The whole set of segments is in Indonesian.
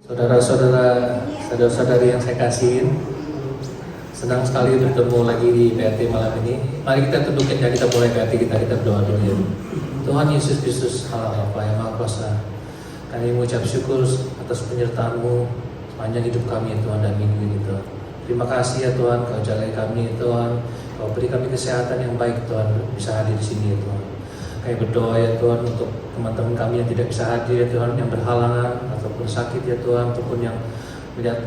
Saudara-saudara, saudara-saudari yang saya kasihin, senang sekali bertemu lagi di PRT malam ini. Mari kita tundukkan dan kita mulai PRT kita berdoa dulu ya. Tuhan Yesus Kristus, Allah Bapa yang Maha Kuasa, kami mengucap syukur atas penyertaan-Mu sepanjang hidup kami ya Tuhan dan minggu ini Tuhan. Terima kasih ya Tuhan, Kau jagai kami ya Tuhan, Kau beri kami kesehatan yang baik Tuhan, bisa hadir di sini ya Tuhan. Kami berdoa ya Tuhan untuk teman-teman kami yang tidak bisa hadir ya Tuhan, yang berhalangan ataupun sakit ya Tuhan, ataupun yang melihat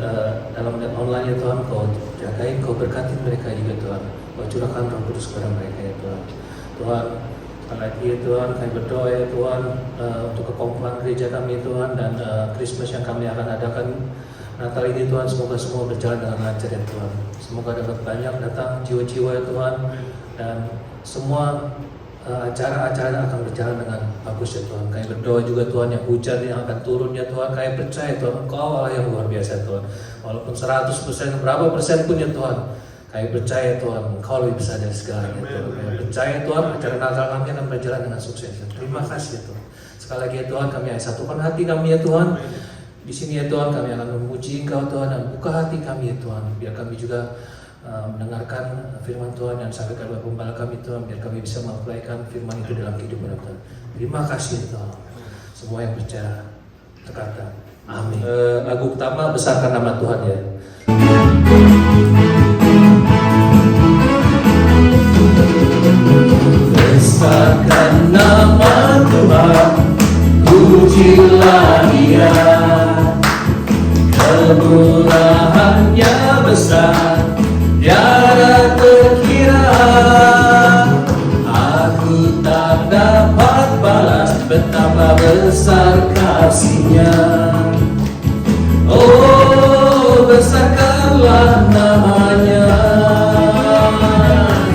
dalam online ya Tuhan, Kau jagain, Kau berkati mereka juga Tuhan. Kau curahkan Roh Kudus kepada mereka ya Tuhan. Tuhan, sekali lagi ya Tuhan, kami berdoa ya Tuhan untuk kekumpulan gereja kami Tuhan, dan Christmas yang kami akan adakan Natal ini Tuhan, semoga semua berjalan dengan lancar ya Tuhan. Semoga dapat banyak datang jiwa-jiwa ya Tuhan, dan semua acara-acara akan berjalan dengan bagus ya Tuhan. Kami berdoa juga Tuhan, yang hujan yang akan turun ya Tuhan, kami percaya Tuhan, Engkau Allah yang luar biasa Tuhan. Walaupun 100%, berapa persen pun ya Tuhan, kami percaya Tuhan, Engkau lebih besar dari segalanya Tuhan. Kami percaya Tuhan, acara Natal kami akan berjalan dengan sukses ya. Terima kasih ya Tuhan. Sekali lagi ya Tuhan, kami satukan hati kami ya Tuhan. Di sini ya Tuhan, kami akan memuji Engkau Tuhan, dan buka hati kami ya Tuhan, biar kami juga mendengarkan firman Tuhan yang disampaikan oleh Pembala kami Tuhan, biar kami bisa mengaplikasikan firman itu dalam kehidupan Tuhan. Terima kasih Tuhan. Semua yang percaya berkata amin. Lagu pertama, besarkan nama Tuhan ya. Besarkan nama Tuhan, pujilah Dia, kemurahannya besar, tiada terkira. Aku tak dapat balas betapa besar kasih-Nya. Oh, besarkanlah namanya,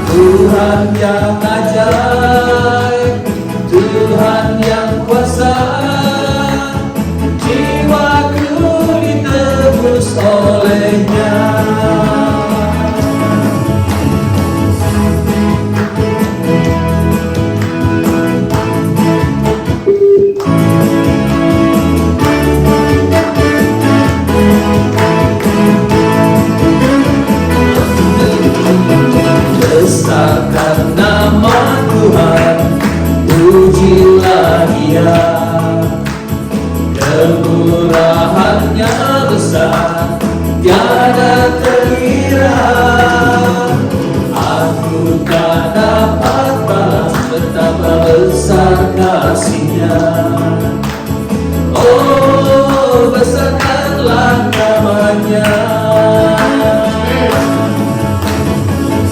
Tuhan yang ajaib, Tuhan yang kuasa. Jiwaku ditebus oleh-Nya. Besarkan nama Tuhan, pujilah Dia, kemurahannya besar, tiada terkira. Aku tak dapat balas betapa besar kasih-Nya. Oh, besarkanlah namanya,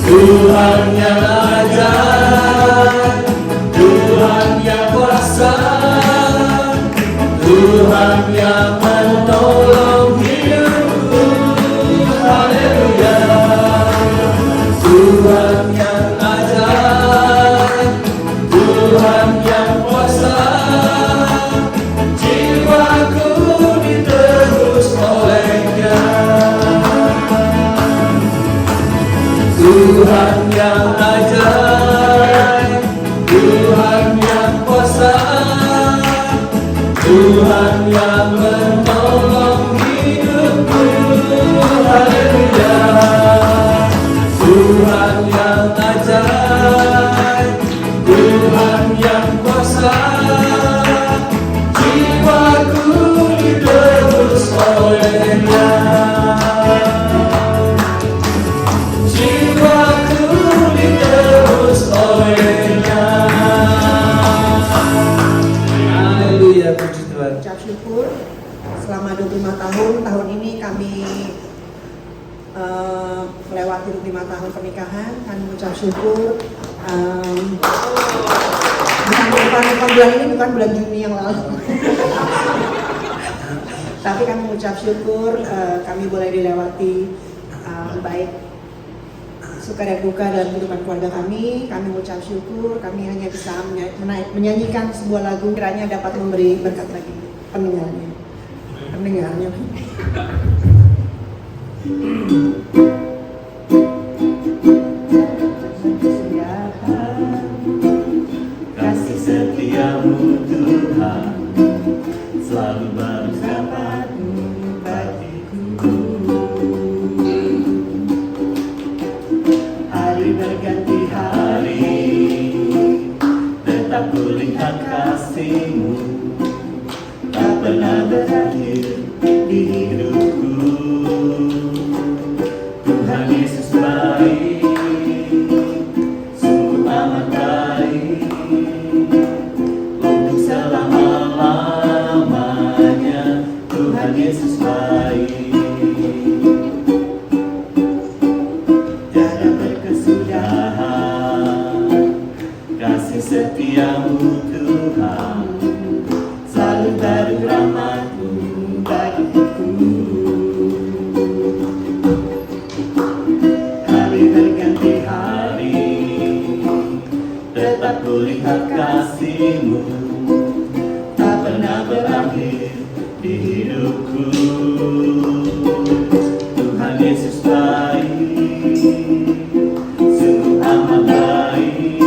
Tuhan yang ajaib, Tuhan yang kuasa, Tuhan yang menolong hidupku. Haleluya. Tuhan yang ajaib, Tuhan yang kuasa, jiwaku ditebus oleh-Nya. Tuhan yang ajaib, Tuhan yang kuasa, Tuhan yang menolong hidupku. Haleluya. Tuhan yang ajaib, Tuhan yang kuasa, jiwaku ditebus oleh-Nya. Jiwaku ditebus oleh-Nya. Haleluya, puji Tuhan. Ucap syukur selama 25 tahun ini kami melewati 25 tahun pernikahan. Kami mengucap syukur bukan bulan ini, bukan bulan Juni yang lalu. Tapi kami mengucap syukur kami boleh dilewati baik suka dan duka dalam kehidupan keluarga kami. Kami mengucap syukur, kami hanya bisa menyanyikan sebuah lagu kiranya dapat memberi berkat bagi pendengarnya. Kasih setiamu Tuhan selalu baru dapat pernah berakhir di hidupku. Tuhan Yesus baik, sungguh amat baik, untuk selama-lamanya. Tuhan Yesus baik. Tiada berkesudahan kasih setiamu Tuhan, selalu baru rahmat-Mu bagiku. Hari berganti hari, tetap kulihat kasih-Mu, tak pernah berakhir di hidupku. Tuhan Yesus baik, sungguh amat baik,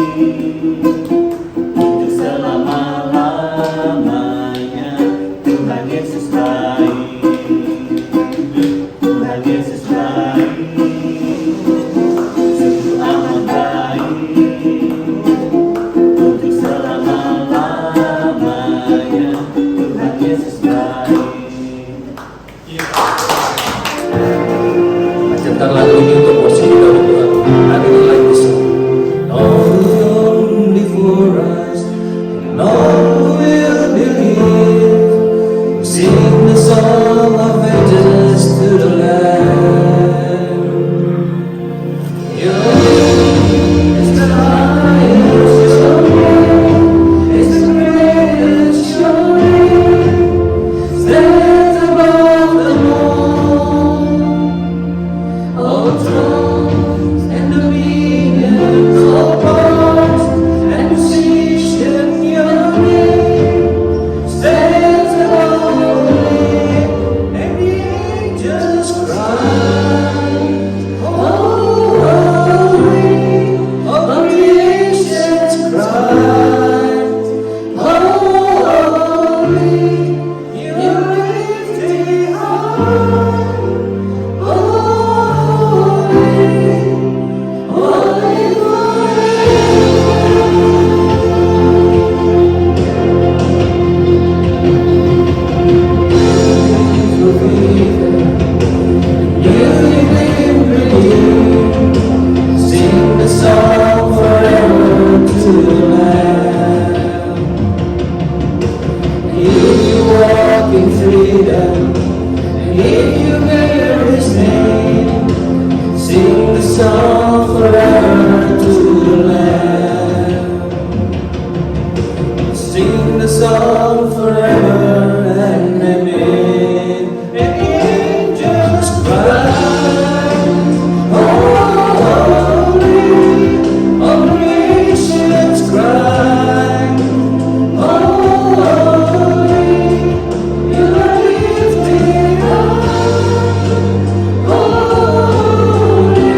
untuk selama-lamanya. Tuhan Yesus baik, Tuhan Yesus baik, sungguh amat baik, untuk selama-lamanya. Tuhan Yesus baik. Acapkan lagu ini untuk worship kita Tuhan. Hari ini like this song. All alone before us, and all will believe. Sing the song of ages to the Lamb. Your name is the highest, your name is the greatest, your name stands above them all thrones and dominions, all powers and position. Your name stands above all, and the angels cry, holy, all creations cry, holy, you're lifted high. Sing the song forever to the Lamb. If you walk in freedom, and if you bear His name, sing the song forever to the Lamb. Sing the song forever and amen. And the angels cry, holy, all creations cry, holy, you are lifted high, holy,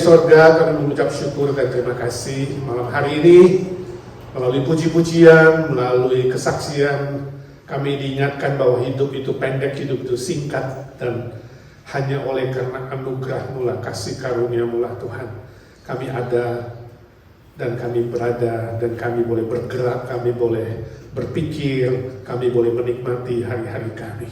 sorga, kami mengucap syukur dan terima kasih malam hari ini. Melalui puji-pujian, melalui kesaksian, kami diingatkan bahwa hidup itu pendek, hidup itu singkat, dan hanya oleh karena anugerah-Mu lah, kasih karunia-Mu lah Tuhan, kami ada dan kami berada, dan kami boleh bergerak, kami boleh berpikir, kami boleh menikmati hari-hari kami.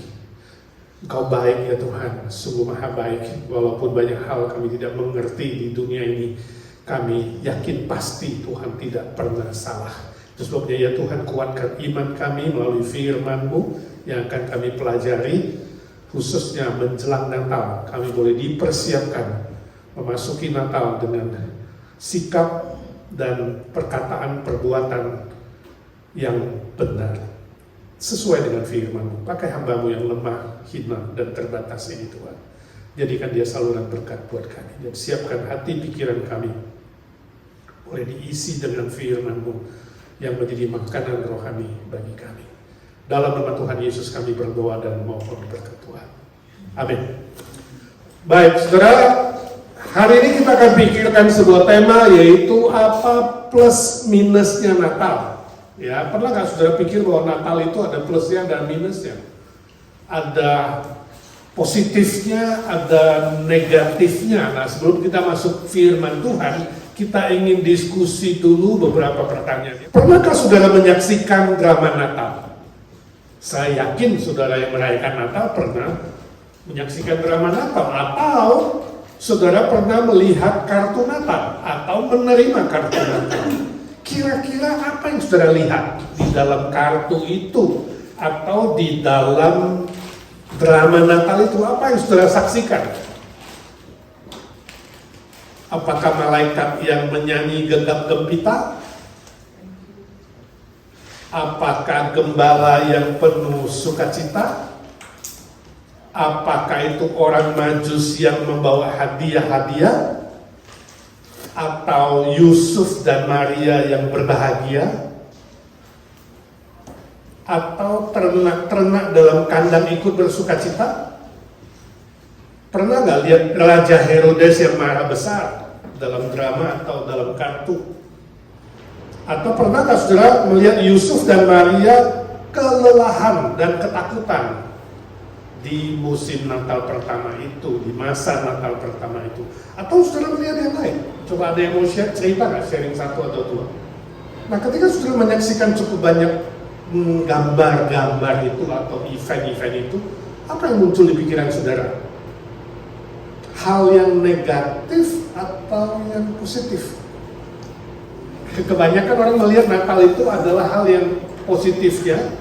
Engkau baik ya Tuhan, sungguh maha baik. Walaupun banyak hal kami tidak mengerti di dunia ini, kami yakin pasti Tuhan tidak pernah salah. Itu sebabnya ya Tuhan, kuatkan iman kami melalui firman-Mu yang akan kami pelajari, khususnya menjelang Natal. Kami boleh dipersiapkan memasuki Natal dengan sikap dan perkataan perbuatan yang benar, sesuai dengan firman-Mu. Pakai hamba-Mu yang lemah, hina, dan terbatas ini Tuhan. Jadikan dia saluran berkat buat kami. Dan siapkan hati pikiran kami boleh diisi dengan firman-Mu yang menjadi makanan rohani bagi kami. Dalam nama Tuhan Yesus kami berdoa dan mohon berkat Tuhan. Amin. Baik, saudara, hari ini kita akan pikirkan sebuah tema, yaitu apa plus minusnya Natal. Ya, pernah nggak saudara pikir bahwa Natal itu ada plusnya dan minusnya? Ada positifnya, ada negatifnya. Nah, sebelum kita masuk firman Tuhan, kita ingin diskusi dulu beberapa pertanyaan. Pernahkah saudara menyaksikan drama Natal? Saya yakin saudara yang merayakan Natal pernah menyaksikan drama Natal, atau saudara pernah melihat kartu Natal atau menerima kartu Natal. Kira-kira apa yang saudara lihat di dalam kartu itu atau di dalam drama Natal itu? Apa yang saudara saksikan? Apakah malaikat yang menyanyi gegap gempita? Apakah gembala yang penuh sukacita? Apakah itu orang Majus yang membawa hadiah-hadiah? Atau Yusuf dan Maria yang berbahagia? Atau ternak-ternak dalam kandang ikut bersukacita? Pernah nggak lihat Raja Herodes yang marah besar dalam drama atau dalam kartu? Atau pernah nggak saudara melihat Yusuf dan Maria kelelahan dan ketakutan di musim Natal pertama itu, di masa Natal pertama itu? Atau saudara melihat yang lain? Coba ada yang mau share, cerita nggak, sharing satu atau dua? Nah, ketika saudara menyaksikan cukup banyak gambar-gambar itu atau event-event itu, apa yang muncul di pikiran saudara? Hal yang negatif atau yang positif? Kebanyakan orang melihat Natal itu adalah hal yang positifnya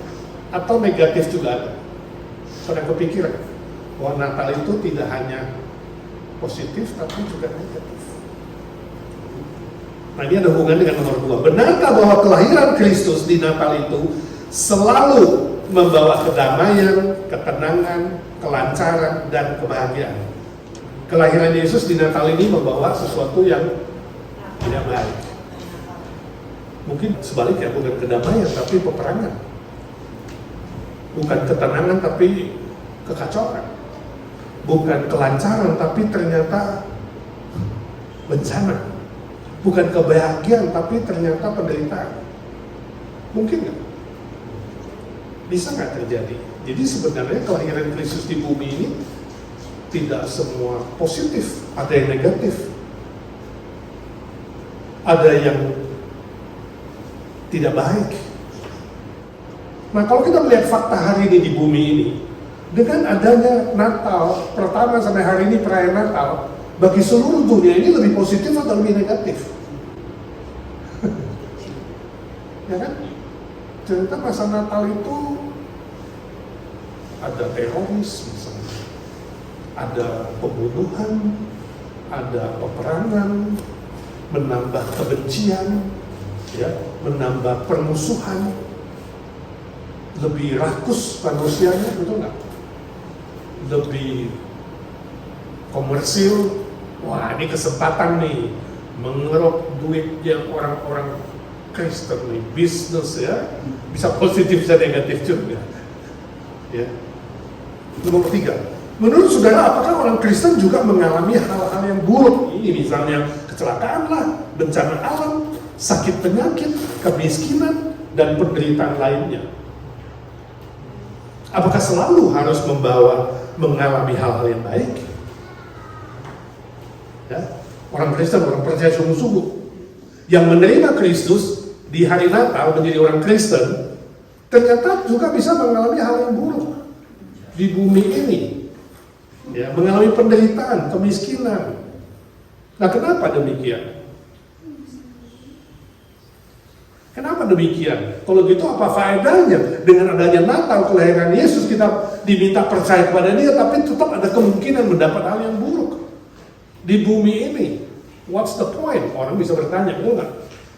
atau negatif juga ada. Pernah kepikiran bahwa Natal itu tidak hanya positif tapi juga negatif. Nah, ini ada hubungan dengan nomor 2. Benarkah bahwa kelahiran Kristus di Natal itu selalu membawa kedamaian, ketenangan, kelancaran, dan kebahagiaan? Kelahiran Yesus di Natal ini membawa sesuatu yang tidak baik. Mungkin sebaliknya, bukan kedamaian tapi peperangan. Bukan ketenangan tapi kekacauan. Bukan kelancaran tapi ternyata bencana. Bukan kebahagiaan tapi ternyata penderitaan. Mungkin nggak? Bisa nggak terjadi? Jadi sebenarnya kelahiran Kristus di bumi ini tidak semua positif, ada yang negatif, ada yang tidak baik. Nah, kalau kita melihat fakta hari ini di bumi ini, dengan adanya Natal pertama sampai hari ini perayaan Natal, bagi seluruh dunia ini lebih positif atau lebih negatif? Ya kan? Ternyata masa Natal itu ada teroris misalnya, ada pembunuhan, ada peperangan, menambah kebencian, ya, menambah permusuhan, lebih rakus manusianya, betul nggak? Lebih komersil. Wah, ini kesempatan nih mengeruk duit yang orang-orang Kristen nih, bisnis ya, bisa positif bisa negatif juga. Ya. Nomor 3, Menurut saudara, apakah orang Kristen juga mengalami hal-hal yang buruk? Ini misalnya kecelakaan lah, bencana alam, sakit penyakit, kemiskinan, dan penderitaan lainnya. Apakah selalu harus mengalami hal-hal yang baik? Ya, orang Kristen, orang percaya sungguh-sungguh, yang menerima Kristus di hari Natal menjadi orang Kristen, ternyata juga bisa mengalami hal yang buruk di bumi ini. Ya, mengalami penderitaan, kemiskinan. Nah, kenapa demikian? Kenapa demikian? Kalau gitu apa faedahnya dengan adanya Natal, kelahiran Yesus, kita diminta percaya kepada Dia, tapi tetap ada kemungkinan mendapat hal yang buruk di bumi ini. What's the point? Orang bisa bertanya, betul nggak?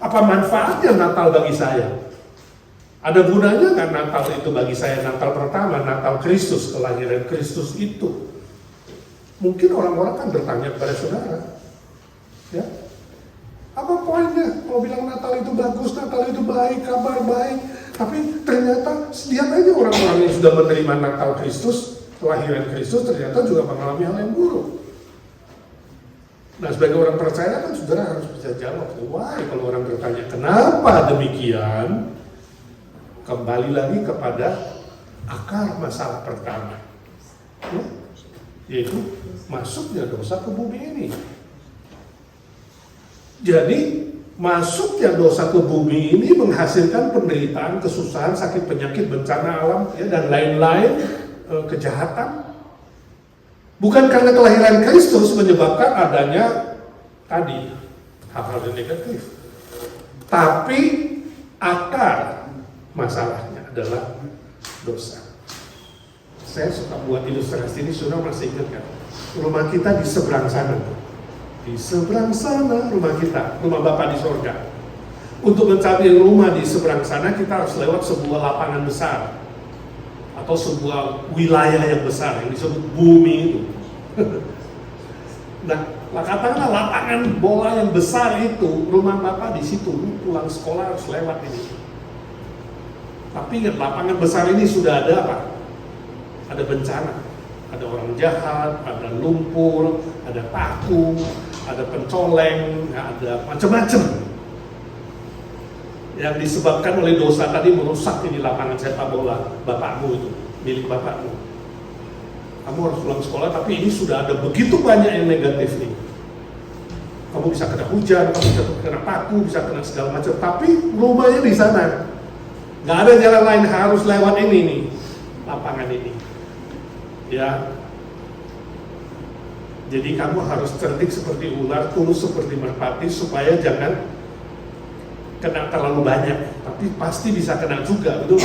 Apa manfaatnya Natal bagi saya? Ada gunanya nggak Natal itu bagi saya? Natal pertama, Natal Kristus, kelahiran Kristus itu. Mungkin orang-orang kan bertanya kepada saudara, ya, apa poinnya? Kalau bilang Natal itu bagus, Natal itu baik, kabar baik, tapi ternyata lihat aja orang-orang yang sudah menerima Natal Kristus, kelahiran Kristus, ternyata juga mengalami hal yang buruk. Nah, sebagai orang percaya kan saudara harus bisa jawab, why? Kalau orang bertanya kenapa demikian, kembali lagi kepada akar masalah pertama, ya, yaitu masuknya dosa ke bumi ini. Jadi masuknya dosa ke bumi ini menghasilkan penderitaan, kesusahan, sakit penyakit, bencana alam, ya, dan lain-lain, kejahatan. Bukan karena kelahiran Kristus menyebabkan adanya tadi hal-hal yang negatif, tapi akar masalahnya adalah dosa. Saya suka buat ilustrasi ini, sudah masih ingat kan? Rumah kita di seberang sana. Di seberang sana rumah kita, rumah Bapak di sorga. Untuk mencapai rumah di seberang sana, kita harus lewat sebuah lapangan besar atau sebuah wilayah yang besar yang disebut bumi itu. Nah, katakanlah lapangan bola yang besar itu, rumah Bapak di situ, pulang sekolah harus lewat ini. Tapi ingat, lapangan besar ini sudah ada apa? Ada bencana, ada orang jahat, ada lumpur, ada paku, ada pencoleng, ada macam-macam yang disebabkan oleh dosa tadi merusak ini lapangan sepak bola bapakmu itu, milik bapakmu. Kamu harus pulang sekolah, tapi ini sudah ada begitu banyak yang negatif nih. Kamu bisa kena hujan, kamu bisa kena paku, bisa kena segala macam, tapi rumahnya di sana. Nggak ada jalan lain, harus lewat ini nih, lapangan ini. Ya, jadi kamu harus cerdik seperti ular, tulus seperti merpati, supaya jangan kena terlalu banyak, tapi pasti bisa kena juga, betul?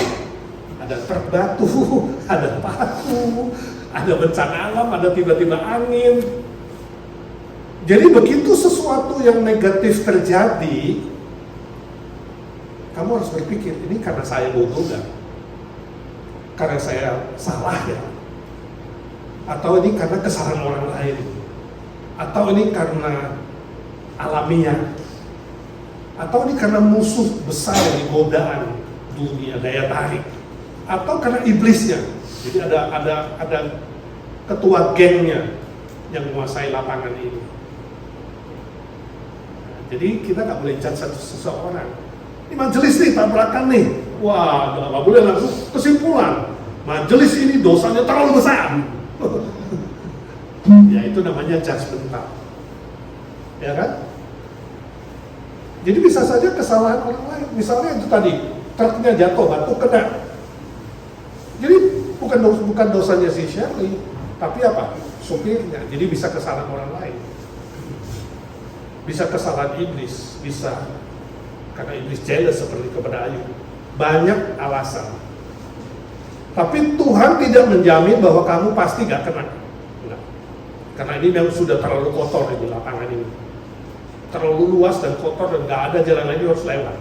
Ada terbatu, ada paku, ada bencana alam, ada tiba-tiba angin. Jadi begitu sesuatu yang negatif terjadi, kamu harus berpikir, ini karena saya bodoh gak? Karena saya salah ya? Atau ini karena kesalahan orang lain? Atau ini karena alamiah? Atau ini karena musuh besar di godaan dunia, daya tarik? Atau karena iblisnya? Jadi ada ketua gengnya yang menguasai lapangan ini. Jadi kita nggak boleh judge seseorang. Ini majelis nih, tabrakan nih. Wah, nggak boleh langsung kesimpulan. Majelis ini dosanya terlalu besar. Ya itu namanya judgmental. Ya kan? Jadi bisa saja kesalahan orang lain. Misalnya itu tadi, truknya jatuh, batu kena. Jadi bukan dosanya si Shirley, tapi apa? Supirnya. Jadi bisa kesalahan orang lain. Bisa kesalahan iblis, bisa karena iblis jealous seperti kepada Ayub. Banyak alasan. Tapi Tuhan tidak menjamin bahwa kamu pasti gak kena. Enggak. Karena ini memang sudah terlalu kotor di lapangan ini. Terlalu luas dan kotor dan gak ada jalan lain, harus lewat.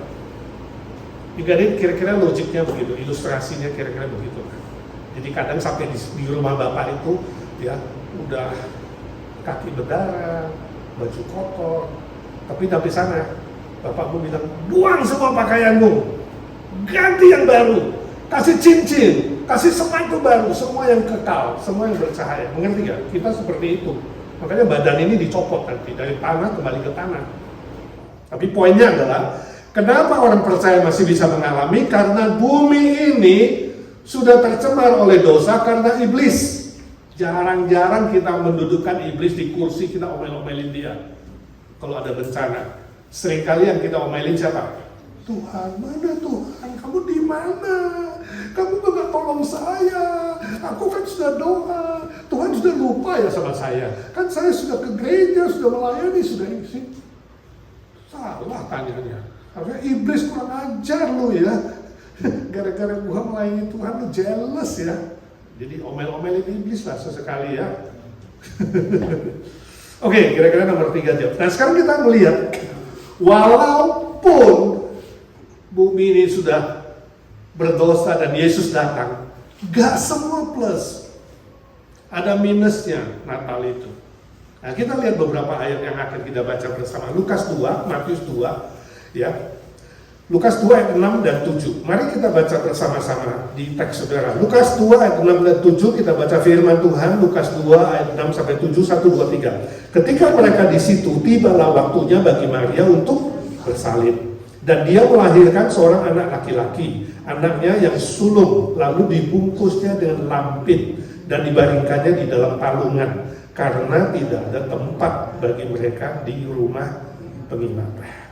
Jadi kira-kira logiknya begitu, ilustrasinya kira-kira begitu. Jadi kadang sampai di rumah Bapak itu, ya udah kaki berdarah, baju kotor, tapi sampai sana Bapakmu bilang, buang semua pakaianmu, ganti yang baru, kasih cincin, kasih sepatu baru, semua yang kekal, semua yang bercahaya. Mengerti gak? Kita seperti itu. Makanya badan ini dicopot nanti, dari tanah kembali ke tanah. Tapi poinnya adalah, kenapa orang percaya masih bisa mengalami? Karena bumi ini sudah tercemar oleh dosa karena iblis. Jarang-jarang kita mendudukkan iblis di kursi, kita omel-omelin dia. Kalau ada bencana, seringkali yang kita omelin siapa? Tuhan, mana Tuhan? Kamu di mana? Kamu nggak tolong saya. Aku kan sudah doa. Tuhan sudah lupa ya sama saya. Kan saya sudah ke gereja, sudah melayani, sudah isi. Salah tanyanya. Harusnya iblis kurang ajar lu ya. Gara-gara gua melayani Tuhan lu jealous ya. Jadi omel-omelin iblis lah sesekali ya. Oke, kira-kira nomor 3 jawab. Nah sekarang kita melihat, walaupun bumi ini sudah berdosa dan Yesus datang, gak semua plus. Ada minusnya Natal itu. Nah kita lihat beberapa ayat yang akan kita baca bersama. Lukas 2, Matius 2, ya. Lukas 2 ayat 6 dan 7. Mari kita baca bersama-sama di teks saudara. Lukas 2 ayat 6 dan 7 kita baca firman Tuhan. Lukas 2 ayat 6 sampai 7, 1, 2, 3. Ketika mereka di situ, tibalah waktunya bagi Maria untuk bersalin. Dan dia melahirkan seorang anak laki-laki. Anaknya yang sulung, lalu dibungkusnya dengan lampin dan dibaringkannya di dalam palungan, karena tidak ada tempat bagi mereka di rumah penginapan.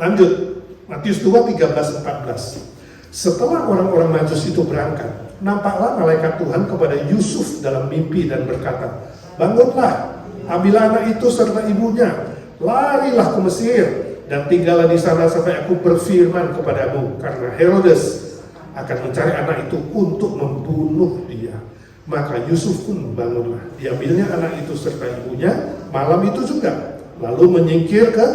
Lanjut, Matius 2, 13-14. Setelah orang-orang Majus itu berangkat, nampaklah malaikat Tuhan kepada Yusuf dalam mimpi dan berkata, bangunlah, ambillah anak itu serta ibunya, larilah ke Mesir, dan tinggallah di sana sampai aku berfirman kepadamu, karena Herodes akan mencari anak itu untuk membunuh dia. Maka Yusuf pun bangunlah, diambilnya anak itu serta ibunya malam itu juga, lalu menyingkir ke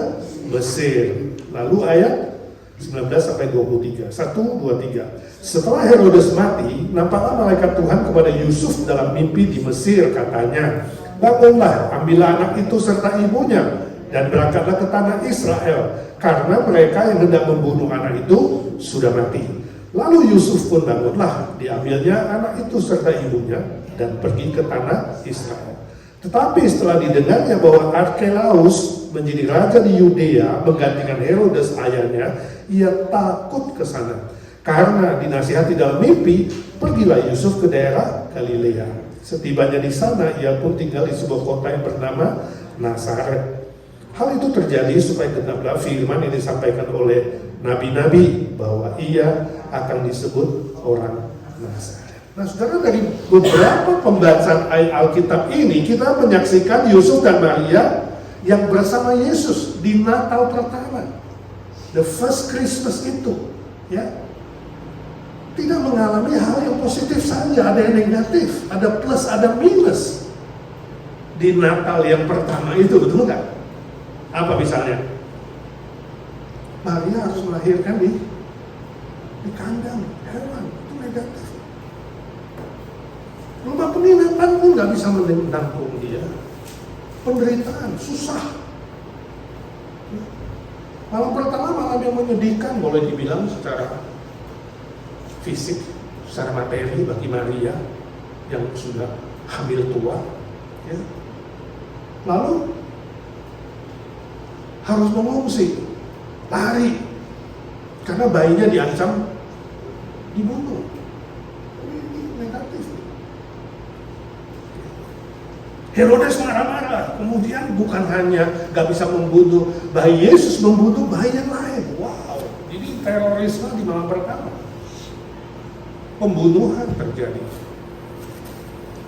Mesir. Lalu ayat 19-23, 1, 2, 3. Setelah Herodes mati, nampaklah malaikat Tuhan kepada Yusuf dalam mimpi di Mesir, katanya, bangunlah, ambillah anak itu serta ibunya, dan berangkatlah ke tanah Israel, karena mereka yang hendak membunuh anak itu sudah mati. Lalu Yusuf pun bangunlah, diambilnya anak itu serta ibunya, dan pergi ke tanah Israel. Tetapi setelah didengarnya bahwa Arkelaus menjadi raja di Yudea menggantikan Herodes ayahnya, ia takut ke sana. Karena dinasihati dalam mimpi, pergilah Yusuf ke daerah Galilea. Setibanya di sana, ia pun tinggal di sebuah kota yang bernama Nazaret. Hal itu terjadi supaya genaplah firman yang disampaikan oleh nabi-nabi bahwa ia akan disebut orang Nazaret. Nah saudara, dari beberapa pembacaan ayat Alkitab ini kita menyaksikan Yusuf dan Maria yang bersama Yesus di Natal pertama, the first Christmas itu, ya, tidak mengalami hal yang positif saja, ada yang negatif, ada plus, ada minus di Natal yang pertama itu, betul nggak? Apa misalnya? Maria harus melahirkan di kandang hewan, itu negatif. Rumah penginapan pun nggak bisa menampung dia. Penderitaan, susah. Malam pertama malam yang menyedihkan, boleh dibilang secara fisik, secara materi bagi Maria yang sudah hamil tua. Ya. Lalu harus mengungsi, lari, karena bayinya diancam dibunuh. Ini negatif. Herodes marah-marah, kemudian bukan hanya gak bisa membunuh bayi Yesus, membunuh bayi yang lain. Wow, jadi terorisme di malam pertama. Pembunuhan terjadi.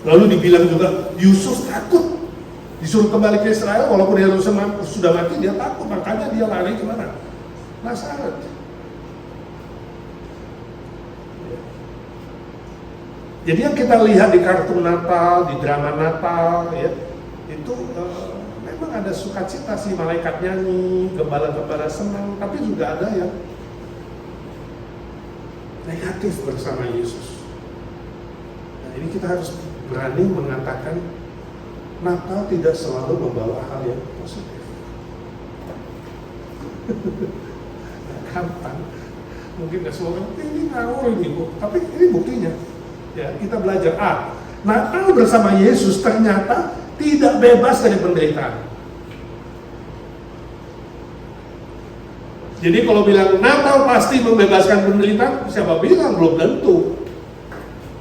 Lalu dibilang juga Yusuf takut, disuruh kembali ke Israel, walaupun Herodes sudah mati, dia takut, makanya dia lari kemana? Nazaret. Jadi yang kita lihat di kartun Natal, di drama Natal, ya, itu memang ada sukacita sih, malaikat nyanyi, gembala-gembala senang, tapi juga ada yang negatif bersama Yesus. Nah, ini kita harus berani mengatakan Natal tidak selalu membawa hal yang positif. Kapan Mungkin nggak semua orang, ini ngawur ini Bu. Tapi ini buktinya. Ya, kita belajar. Natal bersama Yesus ternyata tidak bebas dari penderitaan. Jadi kalau bilang Natal pasti membebaskan penderitaan, siapa bilang? Belum tentu.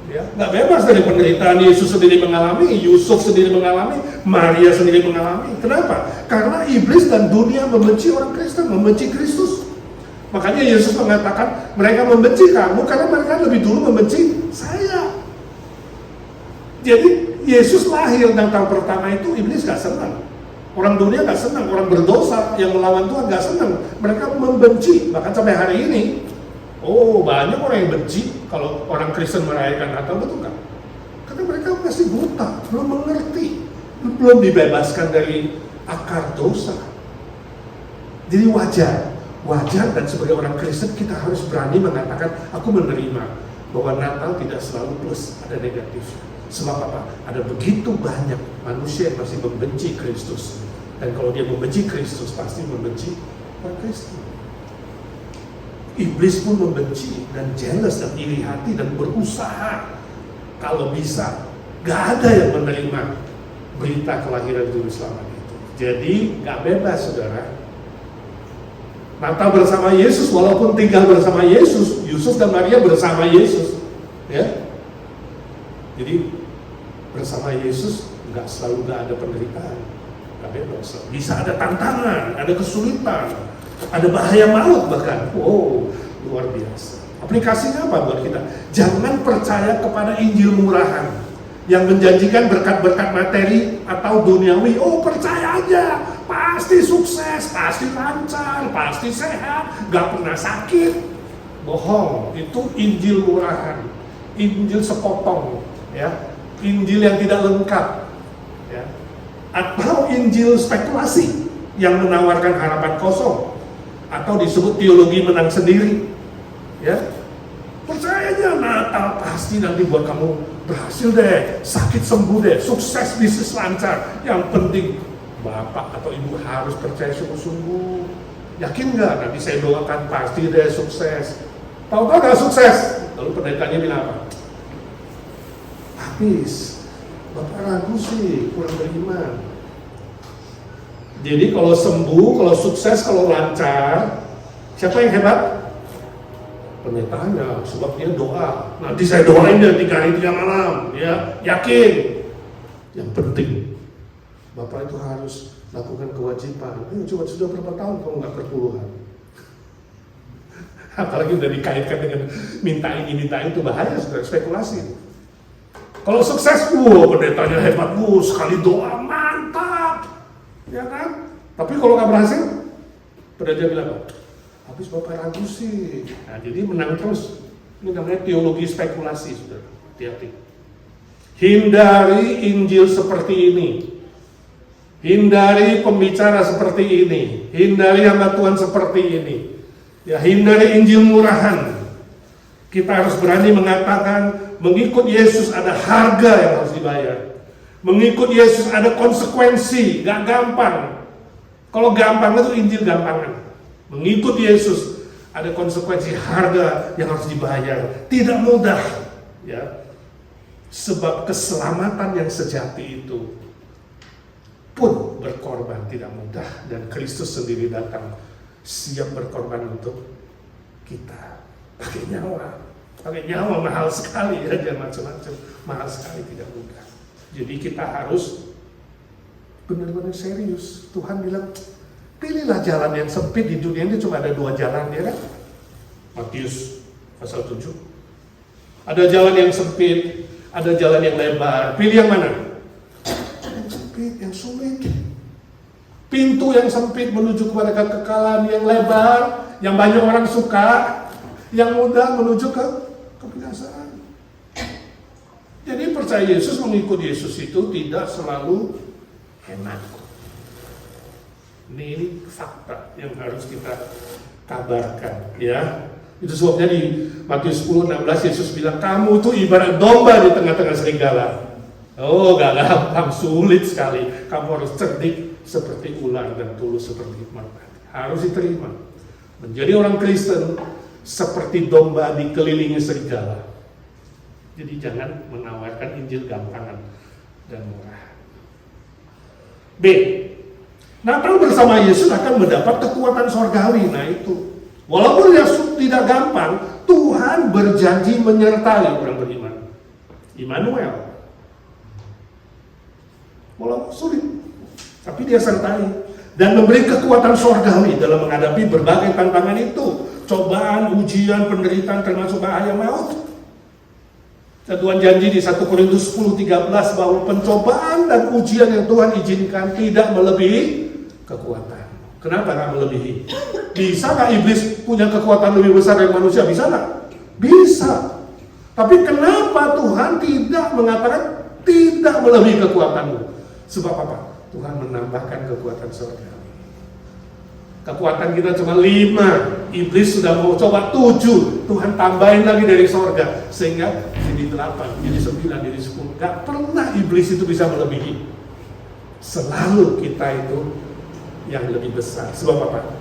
Ya, nggak bebas dari penderitaan. Yesus sendiri mengalami, Yusuf sendiri mengalami, Maria sendiri mengalami. Kenapa? Karena iblis dan dunia membenci orang Kristen, membenci Kristus. Makanya Yesus mengatakan mereka membenci kamu karena mereka lebih dulu membenci saya. Jadi Yesus lahir Natal pertama itu iblis gak senang. Orang dunia gak senang, orang berdosa yang melawan Tuhan gak senang. Mereka membenci, bahkan sampai hari ini. Oh, banyak orang yang benci kalau orang Kristen merayakan Natal, betul kan? Karena mereka masih buta, belum mengerti, belum dibebaskan dari akar dosa. Jadi wajar dan sebagai orang Kristen kita harus berani mengatakan, aku menerima bahwa Natal tidak selalu plus, ada negatif. Sebab apa? Ada begitu banyak manusia yang masih membenci Kristus. Dan kalau dia membenci Kristus, pasti membenci orang Kristen. Iblis pun membenci dan jealous dan iri hati dan berusaha kalau bisa. Gak ada yang menerima berita kelahiran Juru Selamat itu. Jadi gak bebas, saudara. Natal bersama Yesus, walaupun tinggal bersama Yesus, Yusuf dan Maria bersama Yesus, ya. Jadi bersama Yesus nggak selalu nggak ada penderitaan, nggak bebas. Bisa ada tantangan, ada kesulitan, ada bahaya maut bahkan. Wow, luar biasa. Aplikasinya apa buat kita? Jangan percaya kepada Injil murahan yang menjanjikan berkat-berkat materi atau duniawi. Oh, percaya aja, pasti sukses, pasti lancar, pasti sehat, nggak pernah sakit. Bohong, itu Injil murahan, Injil sepotong, ya, Injil yang tidak lengkap, ya, atau Injil spekulasi yang menawarkan harapan kosong, atau disebut teologi menang sendiri, ya. Percaya aja Natal pasti nanti buat kamu berhasil deh, sakit sembuh deh, sukses bisnis lancar. Yang penting bapak atau ibu harus percaya sungguh-sungguh. Yakin nggak? Nanti saya doakan pasti deh sukses. Tahu-tahu nggak sukses, lalu pendetanya bilang apa? Habis, bapak ragu sih, kurang beriman. Jadi kalau sembuh, kalau sukses, kalau lancar, siapa yang hebat? Pendetanya, sebab dia doa. Nanti saya doain dia 3 hari 3 malam, ya, yakin. Yang penting, bapak itu harus lakukan kewajiban. Coba sudah berapa tahun kamu nggak perpuluhan? Apalagi udah dikaitkan dengan minta ini, minta itu, bahaya, sudah spekulasi. Kalau sukses, pendetanya hebat, sekali doa mantap, ya kan? Tapi kalau nggak berhasil, pendeta bilang, habis bapak ragu sih. Nah, jadi menang terus. Ini namanya teologi spekulasi, sudah. Hati-hati. Hindari Injil seperti ini. Hindari pembicara seperti ini. Hindari hamba Tuhan seperti ini. Ya, hindari Injil murahan. Kita harus berani mengatakan, mengikut Yesus ada harga yang harus dibayar. Mengikut Yesus ada konsekuensi, gak gampang. Kalau gampang itu Injil gampangan. Mengikut Yesus ada konsekuensi, harga yang harus dibayar. Tidak mudah, ya. Sebab keselamatan yang sejati itu pun berkorban tidak mudah, dan Kristus sendiri datang siap berkorban untuk kita. Pakai nyawa mahal sekali, ya, jangan macam-macam, mahal sekali, tidak mudah. Jadi kita harus benar-benar serius. Tuhan bilang, pilihlah jalan yang sempit. Di dunia ini cuma ada 2 jalan, ya kan? Matius pasal 7. Ada jalan yang sempit, ada jalan yang lebar. Pilih yang mana? Yang sempit, yang sulit. Pintu yang sempit menuju kepada kekekalan, yang lebar, yang banyak orang suka, yang mudah menuju ke kebinasaan. Jadi percaya Yesus, mengikut Yesus itu tidak selalu enak. Ini fakta yang harus kita kabarkan, ya. Itu sebabnya di Matius 10:16 Yesus bilang, kamu itu ibarat domba di tengah-tengah serigala. Oh, gak gampang, sulit sekali. Kamu harus cerdik seperti ular dan tulus seperti hikmat. Harus diterima. Menjadi orang Kristen seperti domba dikelilingi serigala. Jadi jangan menawarkan Injil gampangan dan murah. B. Natal bersama Yesus akan mendapat kekuatan sorgawi. Nah itu, walaupun Yesus tidak gampang, Tuhan berjanji menyertai orang beriman. Immanuel. Walaupun sulit, tapi dia sertai dan memberi kekuatan sorgawi dalam menghadapi berbagai tantangan itu, cobaan, ujian, penderitaan, termasuk bahaya maut. Tuhan janji di 1 Korintus 10:13 bahwa pencobaan dan ujian yang Tuhan izinkan tidak melebihi kekuatan. Kenapa nggak melebihi? Bisa nggak iblis punya kekuatan lebih besar dari manusia? Bisa nggak? Bisa. Tapi kenapa Tuhan tidak mengatakan tidak melebihi kekuatanmu? Sebab apa? Tuhan menambahkan kekuatan surga. Kekuatan kita cuma 5, iblis sudah mau coba 7, Tuhan tambahin lagi dari surga, sehingga jadi 8, jadi 9, jadi 10. Gak pernah iblis itu bisa melebihi. Selalu kita itu yang lebih besar. Sebab apa?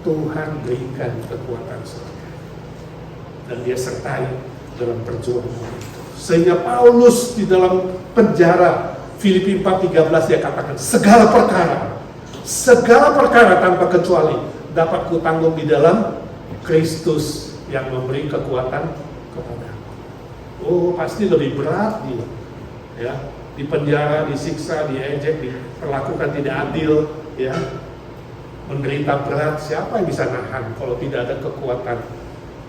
Tuhan berikan kekuatan surga, dan dia sertai dalam perjuangan itu. Sehingga Paulus di dalam penjara, Filipi 4:13 dia katakan, segala perkara tanpa kecuali dapat kutanggung di dalam Kristus yang memberi kekuatan kepadaku. Oh, pasti lebih berat dia, ya, di penjara, disiksa, diejek, diperlakukan tidak adil, ya, menderita berat. Siapa yang bisa nahan kalau tidak ada kekuatan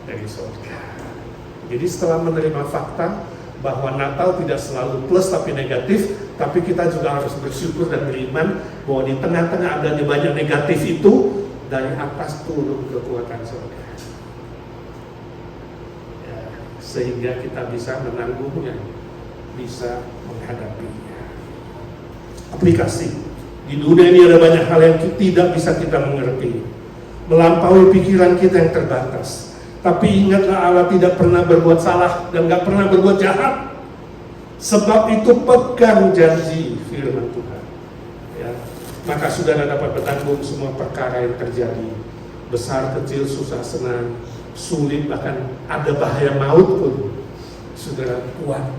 dari surga? Jadi setelah menerima fakta bahwa Natal tidak selalu plus tapi negatif, tapi kita juga harus bersyukur dan beriman bahwa di tengah-tengah adanya banyak negatif itu, dari atas turun kekuatan surga, ya, sehingga kita bisa menanggungnya, bisa menghadapinya. Aplikasi di dunia ini ada banyak hal yang tidak bisa kita mengerti, melampaui pikiran kita yang terbatas. Tapi ingatlah, Allah tidak pernah berbuat salah dan gak pernah berbuat jahat. Sebab itu pegang janji firman Tuhan, ya. Maka saudara dapat bertanggung semua perkara yang terjadi, besar, kecil, susah, senang, sulit, bahkan ada bahaya maut pun. Saudara kuat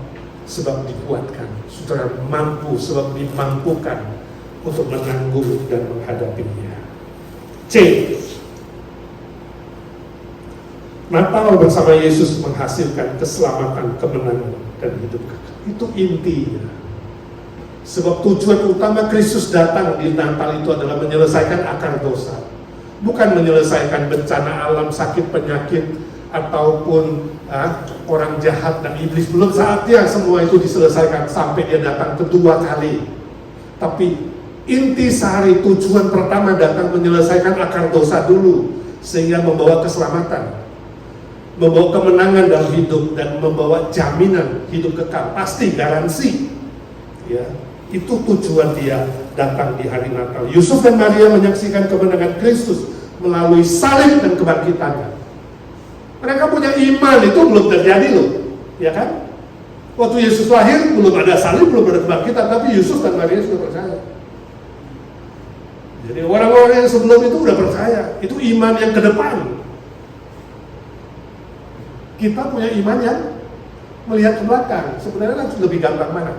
sebab dikuatkan, saudara mampu sebab dimampukan untuk menanggung dan menghadapinya. C. Natal bersama Yesus menghasilkan keselamatan, kemenangan, dan hidup kekal. Itu intinya. Sebab tujuan utama Kristus datang di Natal itu adalah menyelesaikan akar dosa. Bukan menyelesaikan bencana alam, sakit, penyakit, ataupun orang jahat dan iblis. Belum saatnya semua itu diselesaikan sampai dia datang kedua kali. Tapi intisari tujuan pertama datang menyelesaikan akar dosa dulu, sehingga membawa keselamatan, membawa kemenangan dalam hidup, dan membawa jaminan hidup kekal, pasti, garansi, ya. Itu tujuan dia datang di hari Natal. Yusuf dan Maria menyaksikan kemenangan Kristus melalui salib dan kebangkitannya. Mereka punya iman, itu belum terjadi loh, ya kan? Waktu Yesus lahir belum ada salib, belum ada kebangkitan, tapi Yusuf dan Maria sudah percaya. Jadi orang-orang yang sebelum itu sudah percaya. Itu iman yang ke depan. Kita punya iman yang melihat ke belakang. Sebenarnya kan lebih gampang mana?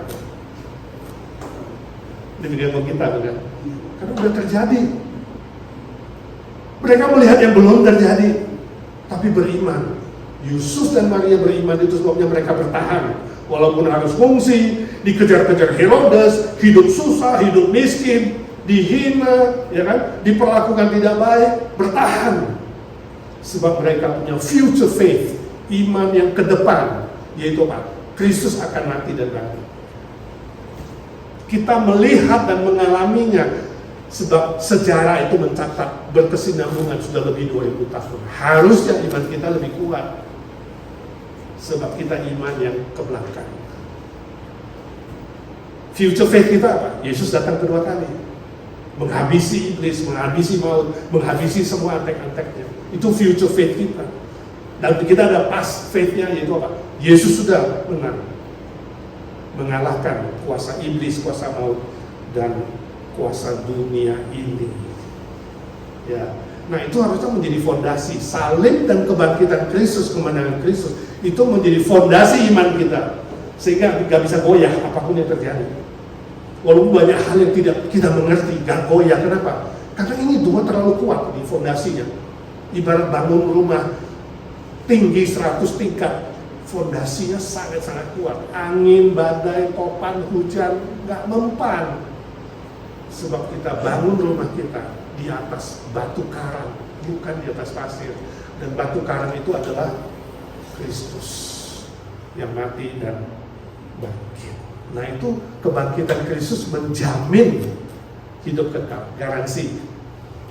Lebih gampang kita, bukan? Karena sudah terjadi. Mereka melihat yang belum terjadi, tapi beriman. Yusuf dan Maria beriman, itu sebabnya mereka bertahan. Walaupun harus fungsi, dikejar-kejar Herodes, hidup susah, hidup miskin, dihina, ya kan? Diperlakukan tidak baik, bertahan. Sebab mereka punya future faith, iman yang ke depan, yaitu apa? Kristus akan mati dan bangkit. Kita melihat dan mengalaminya, sebab sejarah itu mencatat berkesinambungan sudah lebih 2000 tahun. Harusnya iman kita lebih kuat, sebab kita iman yang ke belakang. Future faith kita apa? Yesus datang kedua kali, menghabisi iblis, menghabisi maut, menghabisi semua antek-anteknya. Itu future faith kita. Dan kita ada past faith-nya, yaitu apa? Yesus sudah menang, mengalahkan kuasa iblis, kuasa maut, dan kuasa dunia ini. Ya, Nah itu harusnya menjadi fondasi. Salib dan kebangkitan Kristus, kemenangan Kristus, itu menjadi fondasi iman kita. Sehingga gak bisa goyah apapun yang terjadi. Walaupun banyak hal yang tidak kita mengerti, gak goyah. Kenapa? Karena ini dua terlalu kuat di fondasinya. Ibarat bangun rumah tinggi 100 tingkat, fondasinya sangat-sangat kuat. Angin, badai, topan, hujan gak mempan. Sebab kita bangun rumah kita di atas batu karang, bukan di atas pasir. Dan batu karang itu adalah Kristus yang mati dan bangkit. Nah itu kebangkitan Kristus menjamin hidup kekal, garansi.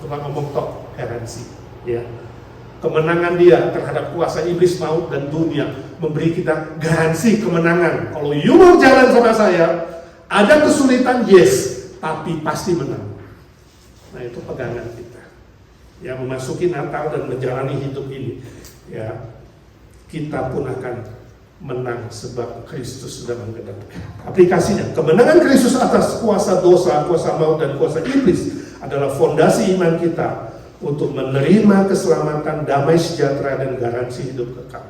Cuma ngomong tok, garansi. Ya, kemenangan Dia terhadap kuasa iblis, maut dan dunia memberi kita garansi kemenangan. Kalau you mau jalan sama saya, ada kesulitan, yes, tapi pasti menang. Nah itu pegangan kita. Ya, memasuki Natal dan menjalani hidup ini, ya, kita pun akan menang sebab Kristus sudah menggedapkan. Aplikasinya, kemenangan Kristus atas kuasa dosa, kuasa maut dan kuasa iblis adalah fondasi iman kita untuk menerima keselamatan, damai sejahtera dan garansi hidup kekal.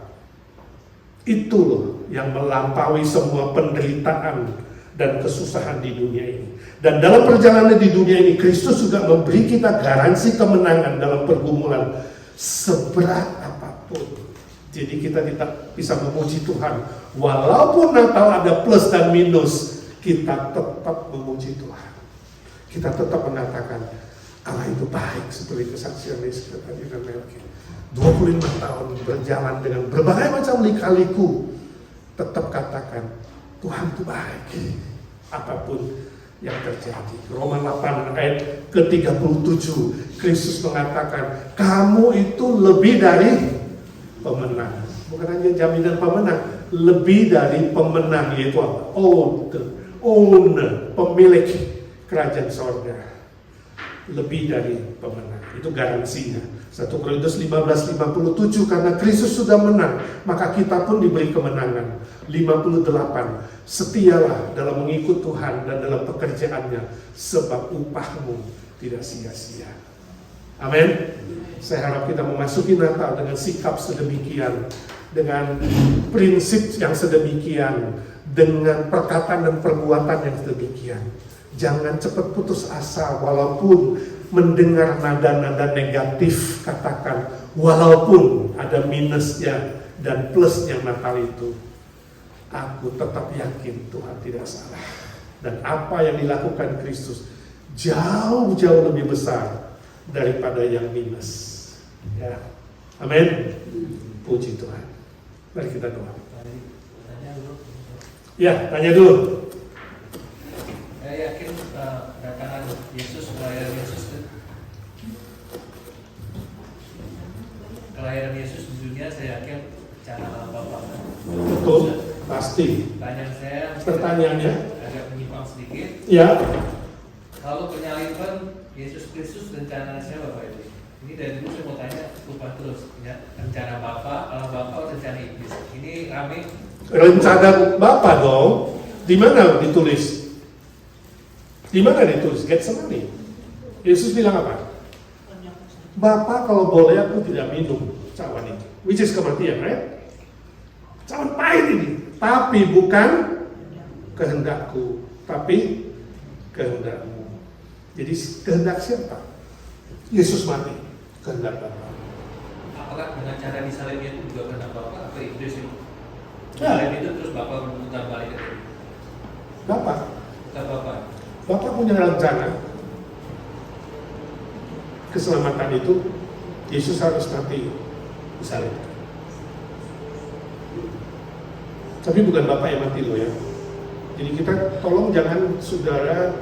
Itu loh yang melampaui semua penderitaan dan kesusahan di dunia ini. Dan dalam perjalanan di dunia ini, Kristus juga memberi kita garansi kemenangan dalam pergumulan seberat apapun. Jadi kita tidak bisa memuji Tuhan. Walaupun Natal ada plus dan minus, kita tetap memuji Tuhan. Kita tetap mengatakan Allah itu baik, seperti kesaksian Yesus tadi dan Melki. 25 tahun berjalan dengan berbagai macam lika-liku, tetap katakan Tuhan itu baik apapun yang terjadi. Roma 8 ayat ke-37, Kristus mengatakan kamu itu lebih dari pemenang. Bukan hanya jaminan pemenang, lebih dari pemenang, yaitu apa? Owner, pemilik kerajaan sorga. Lebih dari pemenang. Itu garansinya. 1 Korintus 15:57, karena Kristus sudah menang, maka kita pun diberi kemenangan. 58, setialah dalam mengikut Tuhan dan dalam pekerjaannya, sebab upahmu tidak sia-sia. Amin. Saya harap kita memasuki Natal dengan sikap sedemikian, dengan prinsip yang sedemikian, dengan perkataan dan perbuatan yang sedemikian. Jangan cepat putus asa walaupun mendengar nada-nada negatif, katakan walaupun ada minusnya dan plusnya Natal itu, aku tetap yakin Tuhan tidak salah. Dan apa yang dilakukan Kristus jauh-jauh lebih besar daripada yang minus. Ya, amin. Puji Tuhan. Mari kita doa. Ya, tanya dulu. Saya yakin kedatangan Yesus, kelahiran Yesus di dunia, saya yakin cara Allah Bapa. Betul, pasti. Pertanyaannya agak menyimpang sedikit. Ya. Kalau penyaliban Yesus Kristus rencana siapa Pak itu? Ini dari dulu saya mau tanya, lupa terus. Ya, rencana Bapa, Allah Bapa, rencana iblis. Ini rame. Rencana Bapa dong. Di mana ditulis? Di mana ditulis? Getsemani. Yesus bilang apa? Bapa kalau boleh aku tidak minum cawan itu. Which is kematian, right? Cawan pahit ini. Tapi bukan kehendakku, tapi kehendakmu. Jadi kehendak siapa? Yesus mati. Kehendak Bapa. Apakah dengan cara disalibnya itu juga kehendak Bapa atau iblis itu? Ya. Salib itu terus Bapa memutar balik itu. Bapa. Bapa. Bapak punya rencana keselamatan itu, Yesus harus mati disalibkan. Tapi bukan Bapak yang mati loh ya. Jadi kita tolong jangan saudara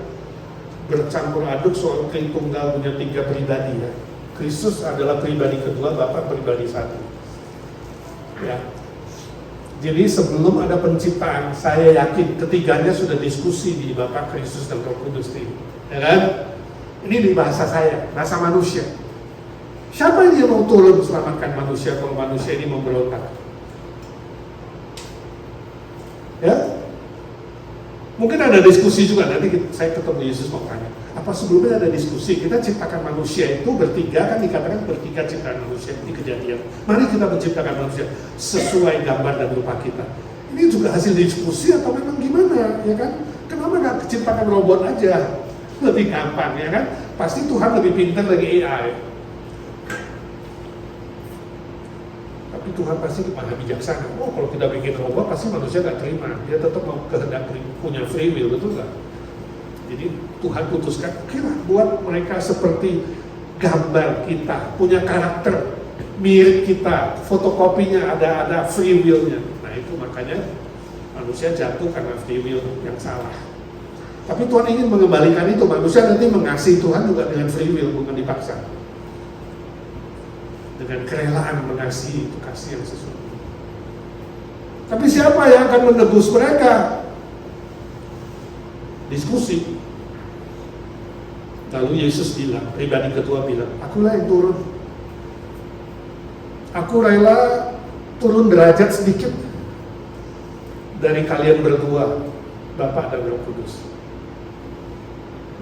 bercampur aduk soal Tritunggal punya 3 pribadi ya. Kristus adalah pribadi kedua, Bapak pribadi satu. Ya. Jadi sebelum ada penciptaan, saya yakin ketiganya sudah diskusi di Bapa, Kristus dan Roh Kudus ini, ya kan? Ini di bahasa saya, bahasa manusia. Siapa yang mau turun selamatkan manusia kalau manusia ini memberontak? Ya? Mungkin ada diskusi juga, nanti saya ketemu Yesus mau tanya. Apa sebelumnya ada diskusi? Kita ciptakan manusia itu bertiga, kan dikatakan bertiga ciptaan manusia di Kejadian. Mari kita menciptakan manusia sesuai gambar dan rupa kita. Ini juga hasil diskusi atau memang gimana, ya kan? Kenapa nggak ciptakan robot aja? Lebih gampang, ya kan? Pasti Tuhan lebih pintar dari AI. Tapi Tuhan pasti maha bijaksana. Oh, kalau kita bikin robot, pasti manusia nggak terima. Dia tetap mau kehendak punya free will, betul nggak? Jadi Tuhan putuskan, oke lah, buat mereka seperti gambar kita, punya karakter mirip kita, fotokopinya ada free will-nya. Nah itu makanya manusia jatuh karena free will yang salah. Tapi Tuhan ingin mengembalikan itu, manusia nanti mengasihi Tuhan juga dengan free will, bukan dipaksa. Dengan kerelaan mengasihi, itu kasih yang sesungguhnya. Tapi siapa yang akan menebus mereka? Diskusi. Lalu Yesus bilang, pribadi kedua bilang, akulah yang turun. Aku rela turun derajat sedikit dari kalian berdua, Bapa dan Roh Kudus.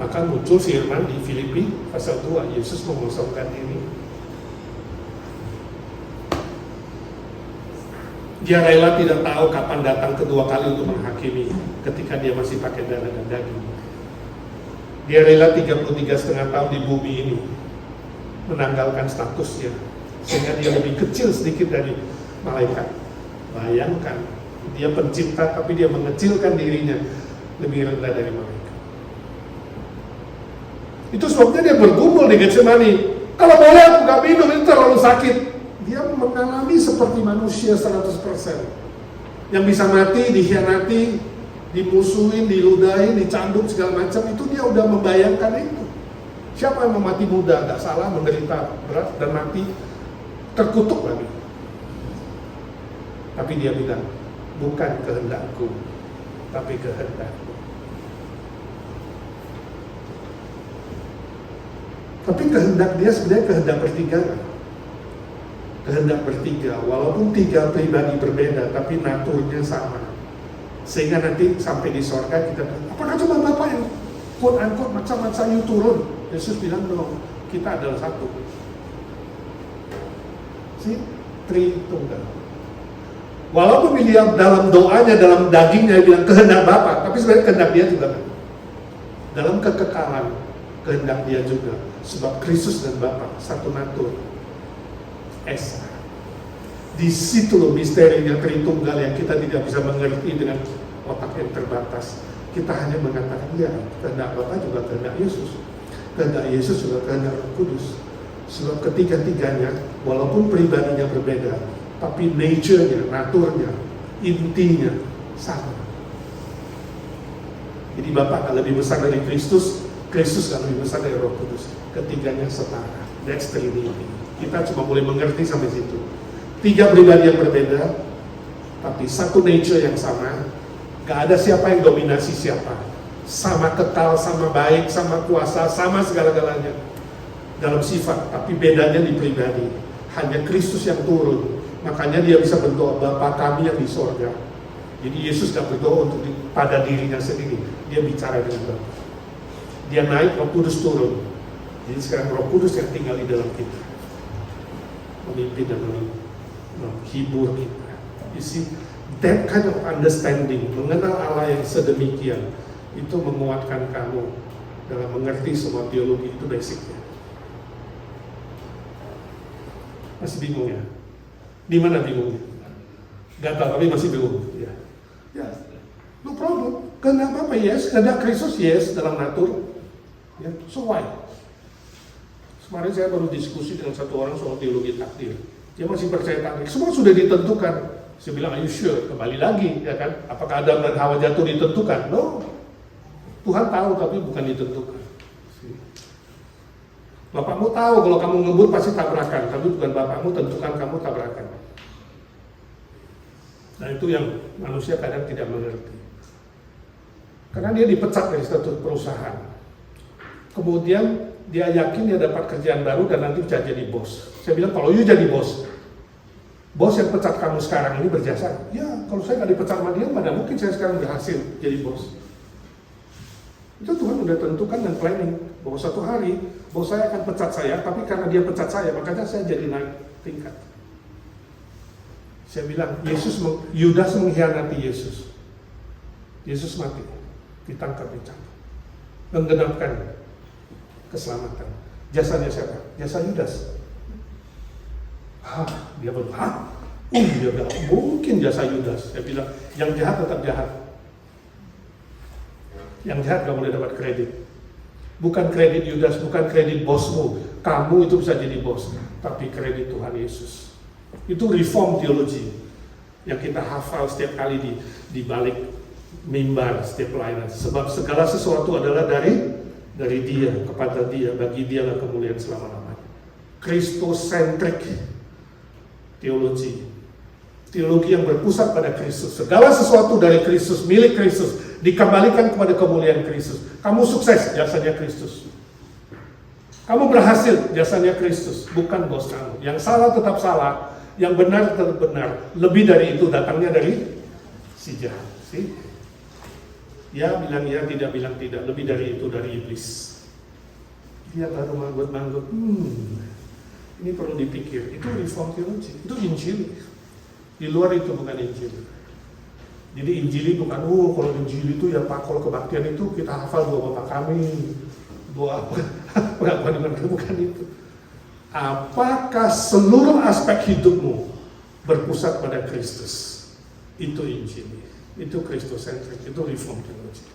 Maka muncul firman di Filipi pasal 2, Yesus mengosongkan diri. Dia rela tidak tahu kapan datang kedua kali untuk menghakimi ketika dia masih pakai darah dan daging. Dia rela 33,5 tahun di bumi ini menanggalkan statusnya sehingga dia lebih kecil sedikit dari malaikat. Bayangkan, dia pencipta tapi dia mengecilkan dirinya lebih rendah dari malaikat. Itu sebabnya dia bergumul di Getsemani. Kalau boleh aku gak minum, itu terlalu sakit. Dia mengalami seperti manusia 100%. Yang bisa mati, dikhianati, dimusuhin, diludahin, dicambuk segala macam, itu dia udah membayangkan itu. Siapa yang mau mati muda, gak salah, menderita berat dan mati terkutuk lagi. Tapi dia bilang, bukan kehendakku, tapi kehendakmu. Tapi kehendak dia sebenarnya kehendak bertiga. Kehendak bertiga, walaupun tiga pribadi berbeda, tapi naturnya sama. Sehingga nanti sampai di sorga kita, apakah cuma Bapak yang quote-unquote maksa-maksa you turun? Yesus bilang, no, kita adalah satu. Tritunggal. Walaupun dia dalam doanya, dalam dagingnya bilang kehendak Bapa, tapi sebenarnya kehendak dia juga. Dalam kekekalan, kehendak dia juga. Sebab Kristus dan Bapa satu natur. Esa. Di situ loh misterinya Tritunggal yang kita tidak bisa mengerti dengan otak yang terbatas. Kita hanya mengatakan, ya, kehendak Bapa juga kehendak Yesus. Kehendak Yesus juga kehendak Roh Kudus. Sebab ketiga-tiganya, walaupun pribadinya berbeda, tapi nature-nya, naturnya, intinya sama. Jadi Bapa kan lebih besar dari Kristus, Kristus kan lebih besar dari Roh Kudus. Ketiganya setara. That's Trinity. Kita cuma boleh mengerti sampai situ. Tiga pribadi yang berbeda, tapi satu nature yang sama. Gak ada siapa yang dominasi siapa. Sama kekal, sama baik, sama kuasa, sama segala-galanya dalam sifat, tapi bedanya di pribadi. Hanya Kristus yang turun. Makanya dia bisa berdoa, Bapa kami yang di sorga. Jadi Yesus gak berdoa untuk pada dirinya sendiri. Dia bicara dengan Bapa. Dia naik, Roh Kudus turun. Jadi sekarang Roh Kudus yang tinggal di dalam kita, memimpin dan menghibur kita. You see, that kind of understanding, mengenal Allah yang sedemikian, itu menguatkan kamu dalam mengerti semua teologi. Itu basicnya. Masih bingung ya? Di mana bingungnya? Gak tahu, tapi masih bingung. Ya, no problem. Kehendak apa? Yes. Kehendak Kristus? Yes. Dalam natur. Ya, so why? Kemarin saya baru diskusi dengan satu orang soal teologi takdir. Dia masih percaya takdir. Semua sudah ditentukan. Saya bilang, are you sure? Kembali lagi, ya kan? Apakah Adam dan Hawa jatuh ditentukan? No. Tuhan tahu, tapi bukan ditentukan. Bapakmu tahu kalau kamu ngebut pasti tabrakan, tapi bukan bapakmu tentukan kamu tabrakan. Nah itu yang manusia kadang tidak mengerti. Karena dia dipecat dari satu perusahaan. Kemudian dia yakin dia dapat kerjaan baru dan nanti bisa jadi bos. Saya bilang, kalau you jadi bos yang pecat kamu sekarang ini berjasa. Ya, kalau saya nggak dipecat sama dia, mana mungkin saya sekarang berhasil jadi bos. Itu Tuhan udah tentukan dan planning bahwa suatu hari bos saya akan pecat saya, tapi karena dia pecat saya, makanya saya jadi naik tingkat. Saya bilang, Yudas mengkhianati Yesus. Yesus mati, ditangkap, menggenapkan keselamatan. Jasanya siapa? Jasa Yudas. Dia bilang, dia bilang, mungkin jasa Yudas. Saya bilang, yang jahat tetap jahat. Yang jahat gak boleh dapat kredit. Bukan kredit Yudas, bukan kredit bosmu. Kamu itu bisa jadi bos, tapi kredit Tuhan Yesus. Itu reform teologi yang kita hafal setiap kali di balik mimbar setiap pelayanan. Sebab segala sesuatu adalah dari Dia, kepada Dia, bagi Dialah kemuliaan selama-lamanya. Christocentric teologi. Teologi yang berpusat pada Kristus. Segala sesuatu dari Kristus, milik Kristus, dikembalikan kepada kemuliaan Kristus. Kamu sukses, jasanya Kristus. Kamu berhasil, jasanya Kristus, bukan bos kamu. Yang salah tetap salah, yang benar tetap benar. Lebih dari itu datangnya dari si jahat. Ya bilang ya, tidak bilang tidak. Lebih dari itu dari iblis. Dia baru manggut-manggut. Ini perlu dipikir. Itu reform teologi. Itu Injil. Di luar itu bukan Injil. Jadi Injili bukan, kalau Injili itu ya Pak, kalau kebaktian itu kita hafal doa Bapak kami, doa pengakuan iman, bukan itu. Apakah seluruh aspek hidupmu berpusat pada Kristus? Itu Injili, itu Christocentric, itu reform theology.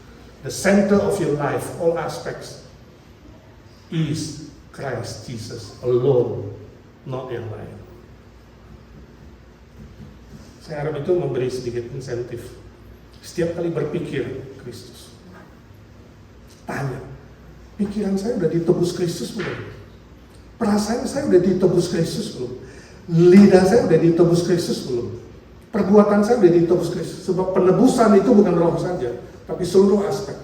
The center of your life, all aspects, is Christ Jesus alone, not yang lain. Saya harap itu memberi sedikit insentif. Setiap kali berpikir Kristus, tanya, pikiran saya udah ditebus Kristus belum? Perasaan saya udah ditebus Kristus belum? Lidah saya udah ditebus Kristus belum? Perbuatan saya udah ditebus Kristus. Sebab penebusan itu bukan roh saja, tapi seluruh aspek.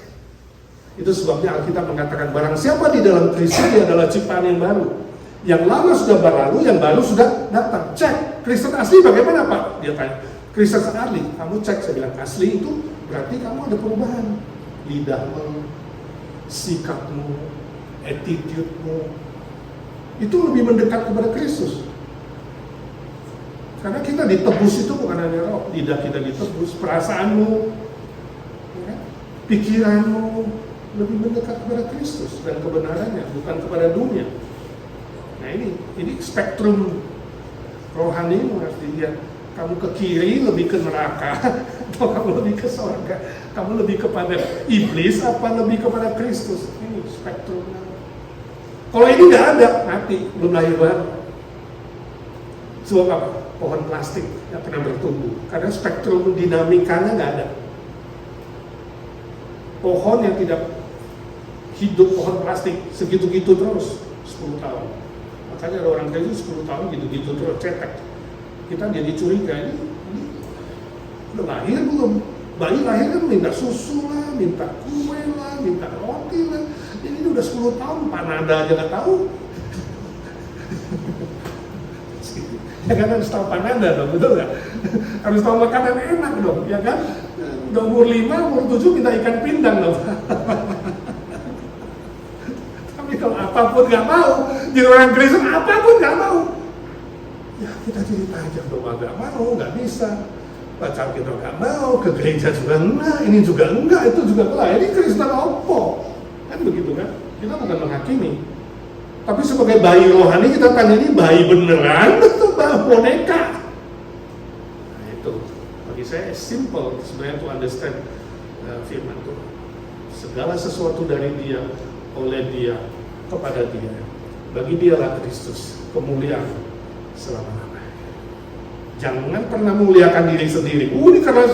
Itu sebabnya Alkitab mengatakan, barang siapa di dalam Kristus, dia adalah ciptaan yang baru. Yang lama sudah berlalu, yang baru sudah datang. Cek, Kristen asli bagaimana Pak? Dia tanya, Kristen asli, kamu cek. Saya bilang, asli itu berarti kamu ada perubahan. Lidahmu, sikapmu, attitude-mu, itu lebih mendekat kepada Kristus. Karena kita ditebus itu bukan hanya roh, lidah kita ditebus, perasaanmu, ya, pikiranmu lebih mendekat kepada Kristus dan kebenarannya, bukan kepada dunia. Nah ini spektrum rohani harus dilihat. Kamu ke kiri lebih ke neraka, atau kamu lebih ke surga? Kamu lebih kepada iblis apa lebih kepada Kristus? Ini spektrumnya. Kalau ini nggak ada, mati, belum lahir baru. Sebab apa? Pohon plastik nggak pernah bertumbuh, karena spektrum dinamikanya nggak ada. Pohon yang tidak hidup, pohon plastik segitu-gitu terus 10 tahun. Makanya ada orang kayak 10 tahun gitu-gitu terus cetek. Kita jadi curiga, ini udah lahir belum? Bayi lahir kan minta susu lah, minta kue lah, minta roti lah. Ini udah 10 tahun, panada aja nggak tahu. Ya kan harus tahu panada dong, betul nggak? Harus tahu makanan enak dong, ya kan? Udah umur 5, umur 7 minta ikan pindang dong. Tapi kalau apapun nggak mau, jadi orang Kristen apapun nggak mau. Ya kita jadi tajam dong, nggak mau, nggak bisa. Baca kita nggak mau, ke gereja juga enggak, ini juga enggak, itu juga enggak. Ini Kristen opo, kan begitu kan? Kita bukan menghakimi. Tapi sebagai bayi rohani kita tanya, ini bayi beneran atau bayi boneka? Nah itu, bagi saya simple sebenarnya to understand firman Tuhan. Segala sesuatu dari Dia, oleh Dia, kepada Dia. Bagi Dialah Kristus, kemuliaan selama-lamanya. Jangan pernah muliakan diri sendiri. Ini karena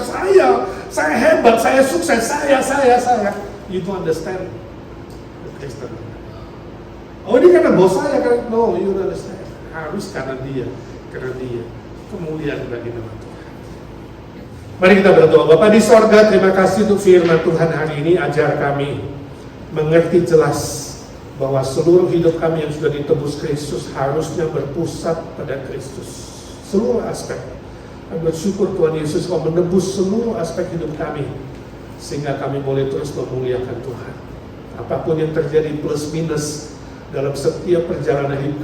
saya hebat, saya sukses, saya. You don't understand the Christian. Oh ini karena bos saya, karena no, you don't understand. Harus karena Dia, kemuliaan bagi nama Tuhan. Mari kita berdoa. Bapa di sorga, terima kasih untuk firman Tuhan hari ini. Ajar kami mengerti jelas bahwa seluruh hidup kami yang sudah ditebus Kristus harusnya berpusat pada Kristus. Seluruh aspek. Kami bersyukur Tuhan Yesus Kau menebus seluruh aspek hidup kami, sehingga kami boleh terus memuliakan Tuhan. Apapun yang terjadi plus minus dalam setiap perjalanan hidup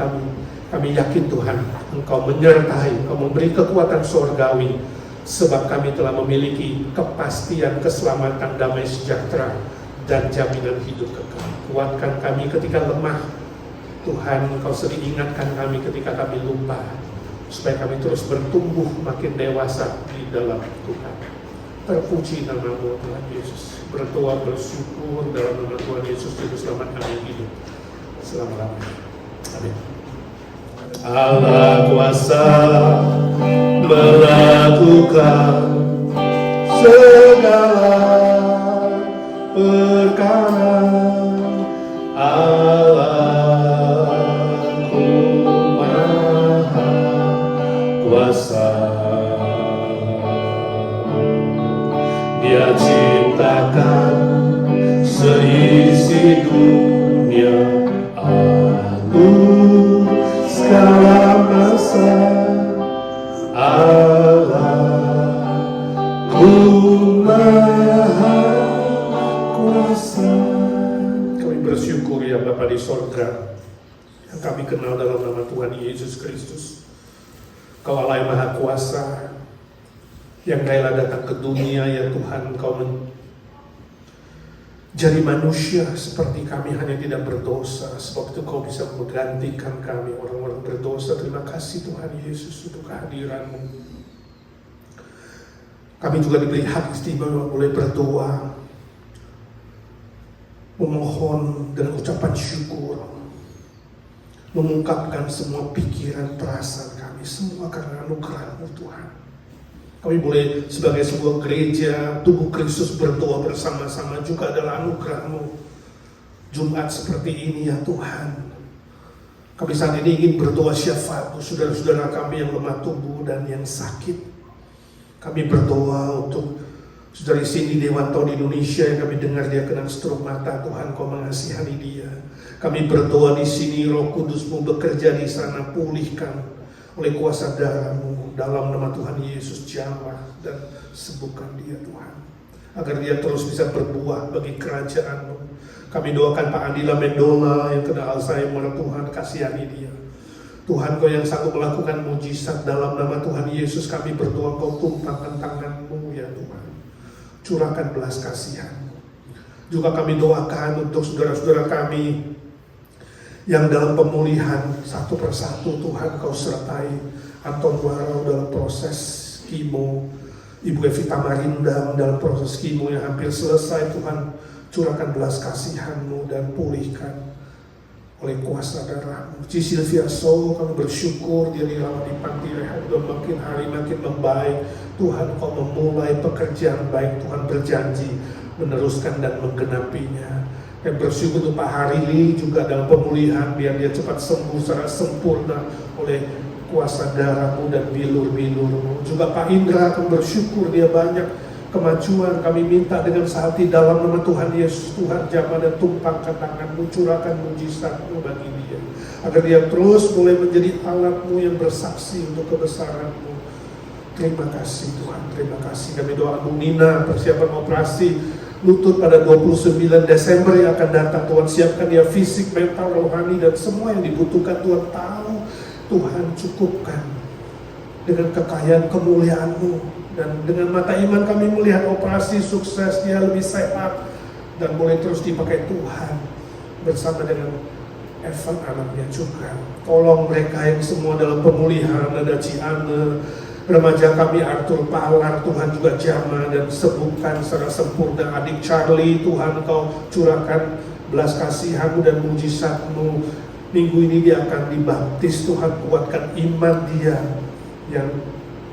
kami yakin Tuhan, Engkau menyertai, Engkau memberi kekuatan surgawi, sebab kami telah memiliki kepastian keselamatan, damai sejahtera, dan jaminan hidup kekal. Kuatkan kami ketika lemah, Tuhan. Engkau sering ingatkan kami ketika kami lupa, supaya kami terus bertumbuh makin dewasa di dalam Tuhan. Terpuji nama-Mu Tuhan Yesus. Berdoa bersyukur dalam nama Tuhan Yesus, Juru Selamat kami hidup selama-lamanya. Amin. Allah kuasa melakukan segala perkara. Allahku maha kuasa. Dia ciptakan seisi dunia, segala masa. Allahku maha kuasa. Kami bersyukur ya Bapa di sorga, yang kami kenal dalam nama Tuhan Yesus Kristus. Kau Allah yang maha kuasa, yang rela datang ke dunia ya Tuhan. Kau jadi manusia seperti kami, hanya tidak berdosa. Sebab itu Kau bisa menggantikan kami orang-orang berdosa. Terima kasih Tuhan Yesus untuk kehadiran-Mu. Kami juga diberi hak istimewa boleh berdoa, memohon dengan ucapan syukur, mengungkapkan semua pikiran, perasaan kami, semua karena anugerah-Mu Tuhan. Kami boleh sebagai sebuah gereja, tubuh Kristus berdoa bersama-sama juga adalah anugerah-Mu. Jumat seperti ini ya Tuhan, kami saat ini ingin berdoa syafaat untuk saudara-saudara kami yang lemah tubuh dan yang sakit. Kami berdoa untuk saudari Cindy Dewanto di Indonesia yang kami dengar dia kena stroke mata. Tuhan Kau mengasihani dia. Kami berdoa di sini, Roh Kudus-Mu bekerja di sana, pulihkan oleh kuasa darah-Mu dalam nama Tuhan Yesus. Jamah dan sembuhkan dia Tuhan, agar dia terus bisa berbuah bagi kerajaan-Mu. Kami doakan Pak Andila Mendola yang kena Alzheimer. Tuhan kasihani dia. Tuhan Kau yang sanggup melakukan mujizat, dalam nama Tuhan Yesus kami berdoa Kau tumpahkan tangan-Mu ya Tuhan. Curahkan belas kasihan-Mu. Juga kami doakan untuk saudara-saudara kami yang dalam pemulihan satu persatu. Tuhan Kau sertai Anton Warau dalam proses kimo, Ibu Evita Marindang dalam proses kimo yang hampir selesai. Tuhan curahkan belas kasihan-Mu dan pulihkan oleh kuasa darah-Mu. Ci Sylvia Sow, kami bersyukur dia dirawat di panti rehab dan makin hari makin membaik. Tuhan Kau memulai pekerjaan baik. Tuhan berjanji meneruskan dan menggenapinya. Dan bersyukur untuk Pak Harili juga dalam pemulihan, biar dia cepat sembuh secara sempurna oleh kuasa darah-Mu dan bilur-bilur-Mu. Juga Pak Indra, kami bersyukur dia banyak kemajuan. Kami minta dengan sehati dalam nama Tuhan Yesus, Tuhan jamah dan tumpahkan tangan-Mu, curahkan mujizat-Mu bagi dia, agar dia terus boleh menjadi alat-Mu yang bersaksi untuk kebesaran-Mu. Terima kasih Tuhan, terima kasih. Kami doa Bu Nina, persiapan operasi lutut pada 29 Desember yang akan datang. Tuhan siapkan dia fisik, mental, rohani, dan semua yang dibutuhkan. Tuhan tahu, Tuhan cukupkan dengan kekayaan kemuliaan-Mu. Dan dengan mata iman kami melihat operasi sukses, dia lebih sehat dan boleh terus dipakai Tuhan bersama dengan Evan anaknya juga. Tolong mereka yang semua dalam pemulihan, ada Ciane, remaja kami Arthur Palar, Tuhan juga jamah dan sembuhkan secara sempurna. Adik Charlie, Tuhan Kau curahkan belas kasihan-Mu dan mujizat-Mu. Minggu ini dia akan dibaptis. Tuhan kuatkan iman dia yang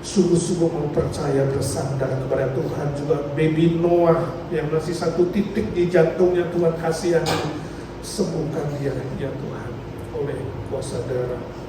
sungguh-sungguh mau percaya, bersandar kepada Tuhan. Juga baby Noah yang masih satu titik di jantungnya, Tuhan kasihani, sembuhkan dia ya Tuhan oleh kuasa darah.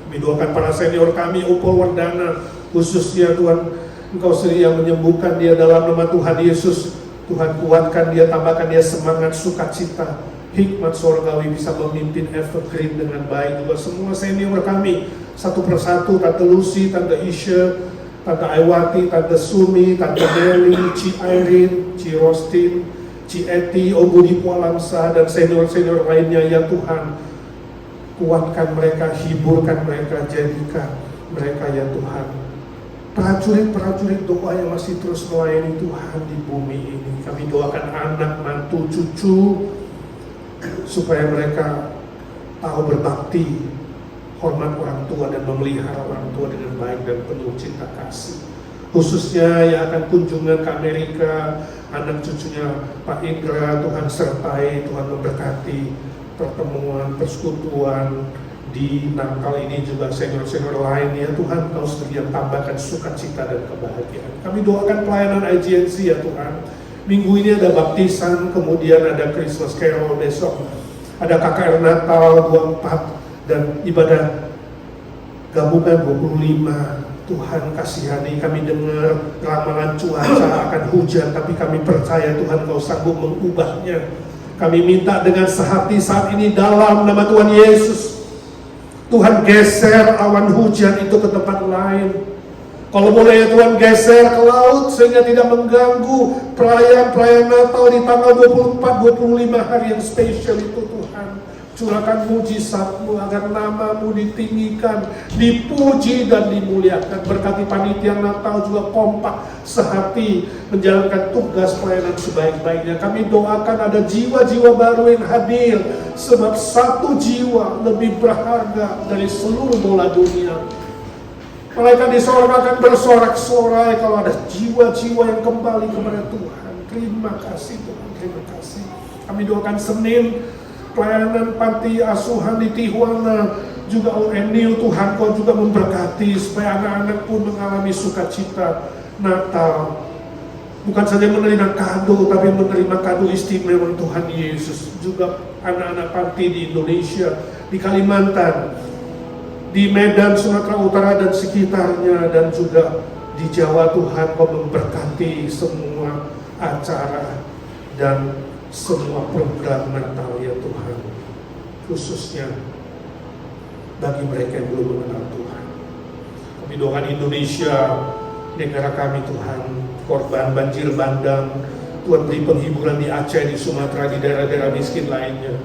Kami doakan para senior kami, Upo Wardana khususnya. Tuhan Engkau sendiri yang menyembuhkan dia dalam nama Tuhan Yesus. Tuhan kuatkan dia, tambahkan dia semangat, sukacita, hikmat sorgawi, bisa memimpin Evergreen dengan baik. Juga semua senior kami satu persatu, Tante Lucy, Tante Isha, Tante Aiwati, Tante Sumi, Tante Nelly, Ci Irene, Ci Rostin, Cieti, Om Budi Pualamsa, dan senior-senior lainnya, ya Tuhan, kuatkan mereka, hiburkan mereka, jadikan mereka ya Tuhan prajurit-prajurit doa yang masih terus melayani Tuhan di bumi ini. Kami doakan anak, mantu, cucu, supaya mereka tahu berbakti, hormat orang tua, dan memelihara orang tua dengan baik dan penuh cinta kasih. Khususnya yang akan kunjungan ke Amerika, anak cucunya Pak Indra, Tuhan sertai, Tuhan memberkati pertemuan, persekutuan di Natal ini, juga senior-senior lainnya. Tuhan, Kau sedia tambahkan sukacita dan kebahagiaan. Kami doakan pelayanan IGNC ya Tuhan. Minggu ini ada baptisan, kemudian ada Christmas Carol besok, ada KKR Natal 24, dan ibadah gabungan 25. Tuhan kasihani, kami dengar ramalan cuaca akan hujan, tapi kami percaya Tuhan Kau sanggup mengubahnya. Kami minta dengan sehati saat ini dalam nama Tuhan Yesus, Tuhan geser awan hujan itu ke tempat lain. Kalau boleh ya Tuhan, geser ke laut sehingga tidak mengganggu perayaan Natal di tanggal 24-25 hari yang spesial itu. Tuhan, curahkan mujizat-Mu agar nama-Mu ditinggikan, dipuji dan dimuliakan. Berkati panitia Natal juga kompak sehati menjalankan tugas pelayanan sebaik-baiknya. Kami doakan ada jiwa-jiwa baru yang hadir, sebab satu jiwa lebih berharga dari seluruh bola dunia. Malaikat di sorga akan bersorak-sorai kalau ada jiwa-jiwa yang kembali kepada Tuhan. Terima kasih Tuhan, terima kasih. Kami doakan Senin pelayanan panti asuhan di Tijuana, juga ONU. Tuhan Kau juga memberkati supaya anak-anak pun mengalami sukacita Natal. Bukan saja menerima kado, tapi menerima kado istimewa Tuhan Yesus. Juga anak-anak panti di Indonesia, di Kalimantan, di Medan, Sumatera Utara dan sekitarnya, dan juga di Jawa. Tuhan Kau memberkati semua acara dan semua program Natal ya Tuhan, khususnya bagi mereka yang belum mengenal Tuhan. Kami doakan Indonesia, negara kami Tuhan, korban banjir bandang. Tuhan beri penghiburan di Aceh, di Sumatera, di daerah-daerah miskin lainnya.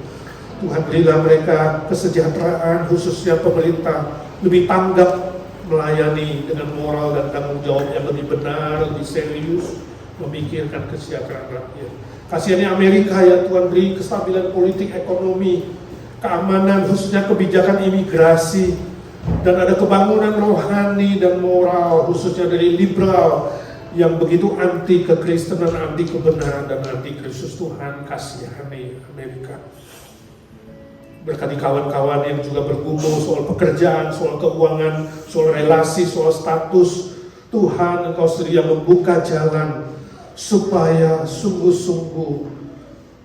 Tuhan berilah mereka kesejahteraan, khususnya pemerintah lebih tanggap melayani dengan moral dan tanggung jawab yang lebih benar, lebih serius, memikirkan kesejahteraan rakyat. Kasihani Amerika ya Tuhan, beri kestabilan politik, ekonomi, keamanan, khususnya kebijakan imigrasi, dan ada kebangunan rohani dan moral, khususnya dari liberal yang begitu anti kekristenan, anti kebenaran, dan anti Kristus. Tuhan kasihani Amerika. Berkati kawan-kawan yang juga bergumul soal pekerjaan, soal keuangan, soal relasi, soal status. Tuhan, Engkau sedia membuka jalan supaya sungguh-sungguh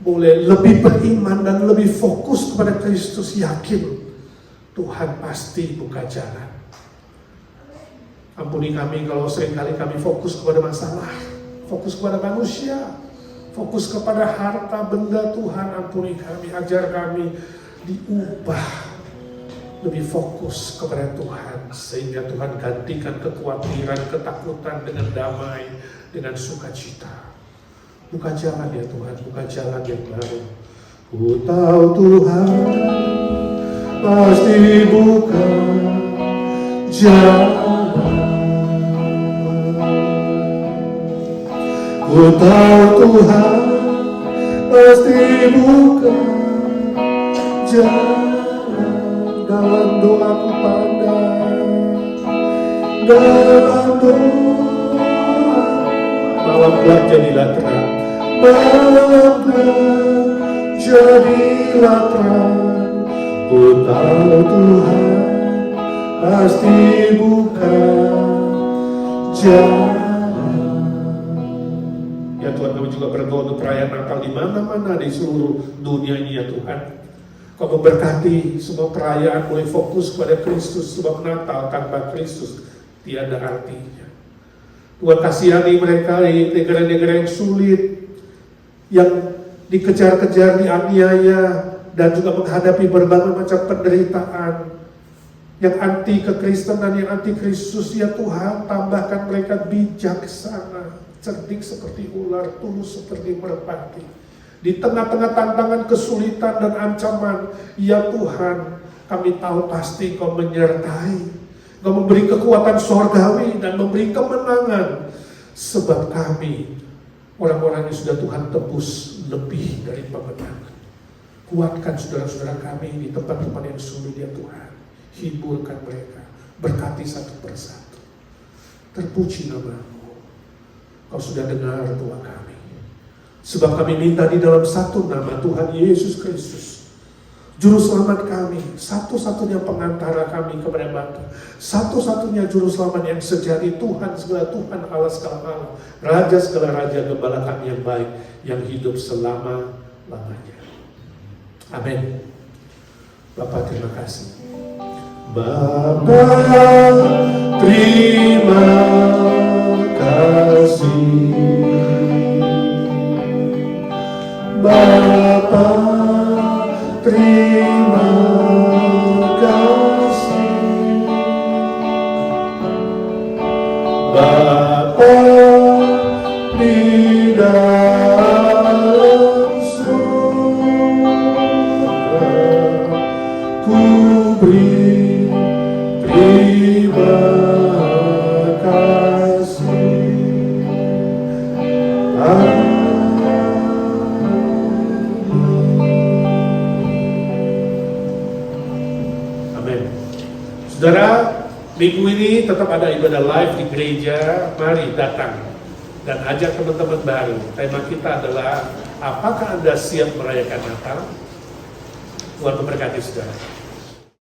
boleh lebih beriman dan lebih fokus kepada Kristus. Yakin Tuhan pasti buka jalan. Ampuni kami kalau seringkali kami fokus kepada masalah, fokus kepada manusia, fokus kepada harta benda. Tuhan ampuni kami, ajar kami diubah lebih fokus kepada Tuhan, sehingga Tuhan gantikan kekhawatiran, ketakutan dengan damai, dengan sukacita. Buka jalan ya Tuhan, buka jalan yang baru. Ku tahu Tuhan pasti buka jalan. Ku tahu Tuhan pasti buka jalan. Dalam doaku pandang, dalam doa, malam gelap jadilah terang, malam gelap jadilah terang. Ku tahu Tuhan pasti buka jalan. Ya Tuhan, kami juga berdoa untuk perayaan Natal di mana-mana di seluruh dunia ini ya Tuhan. Kau memberkati semua perayaan, boleh fokus kepada Kristus, sebab Natal tanpa Kristus tiada artinya. Tuhan kasihani mereka di negara-negara yang sulit, yang dikejar-kejar, dianiaya, dan juga menghadapi berbagai macam penderitaan, yang anti kekristenan, yang anti Kristus. Ya Tuhan, tambahkan mereka bijaksana, cerdik seperti ular, tulus seperti merpati. Di tengah-tengah tantangan, kesulitan, dan ancaman, ya Tuhan, kami tahu pasti Kau menyertai. Kau memberi kekuatan sorgawi dan memberi kemenangan. Sebab kami, orang-orang yang sudah Tuhan tebus, lebih dari pemenang. Kuatkan saudara-saudara kami di tempat-tempat yang sulit ya Tuhan. Hiburkan mereka, berkati satu persatu. Terpuji nama-Mu. Kau sudah dengar doa kami. Sebab kami minta di dalam satu nama Tuhan Yesus Kristus, Juru Selamat kami, satu-satunya pengantara kami kepada Bapa, satu-satunya Juru Selamat yang sejati, Tuhan segala Tuhan, Allah segala Allah, Raja segala Raja, Gembala kami yang baik, yang hidup selama-lamanya. Amin. Bapak terima kasih. Bapa terima kasih. Bapa terima kasih. Bapa di dalam surga, ku beri terima kasih. Amin. Saudara, minggu ini tetap ada ibadah live di gereja. Mari datang dan ajak teman-teman baru. Tema kita adalah, apakah Anda siap merayakan Natal? Tuhan memberkati saudara.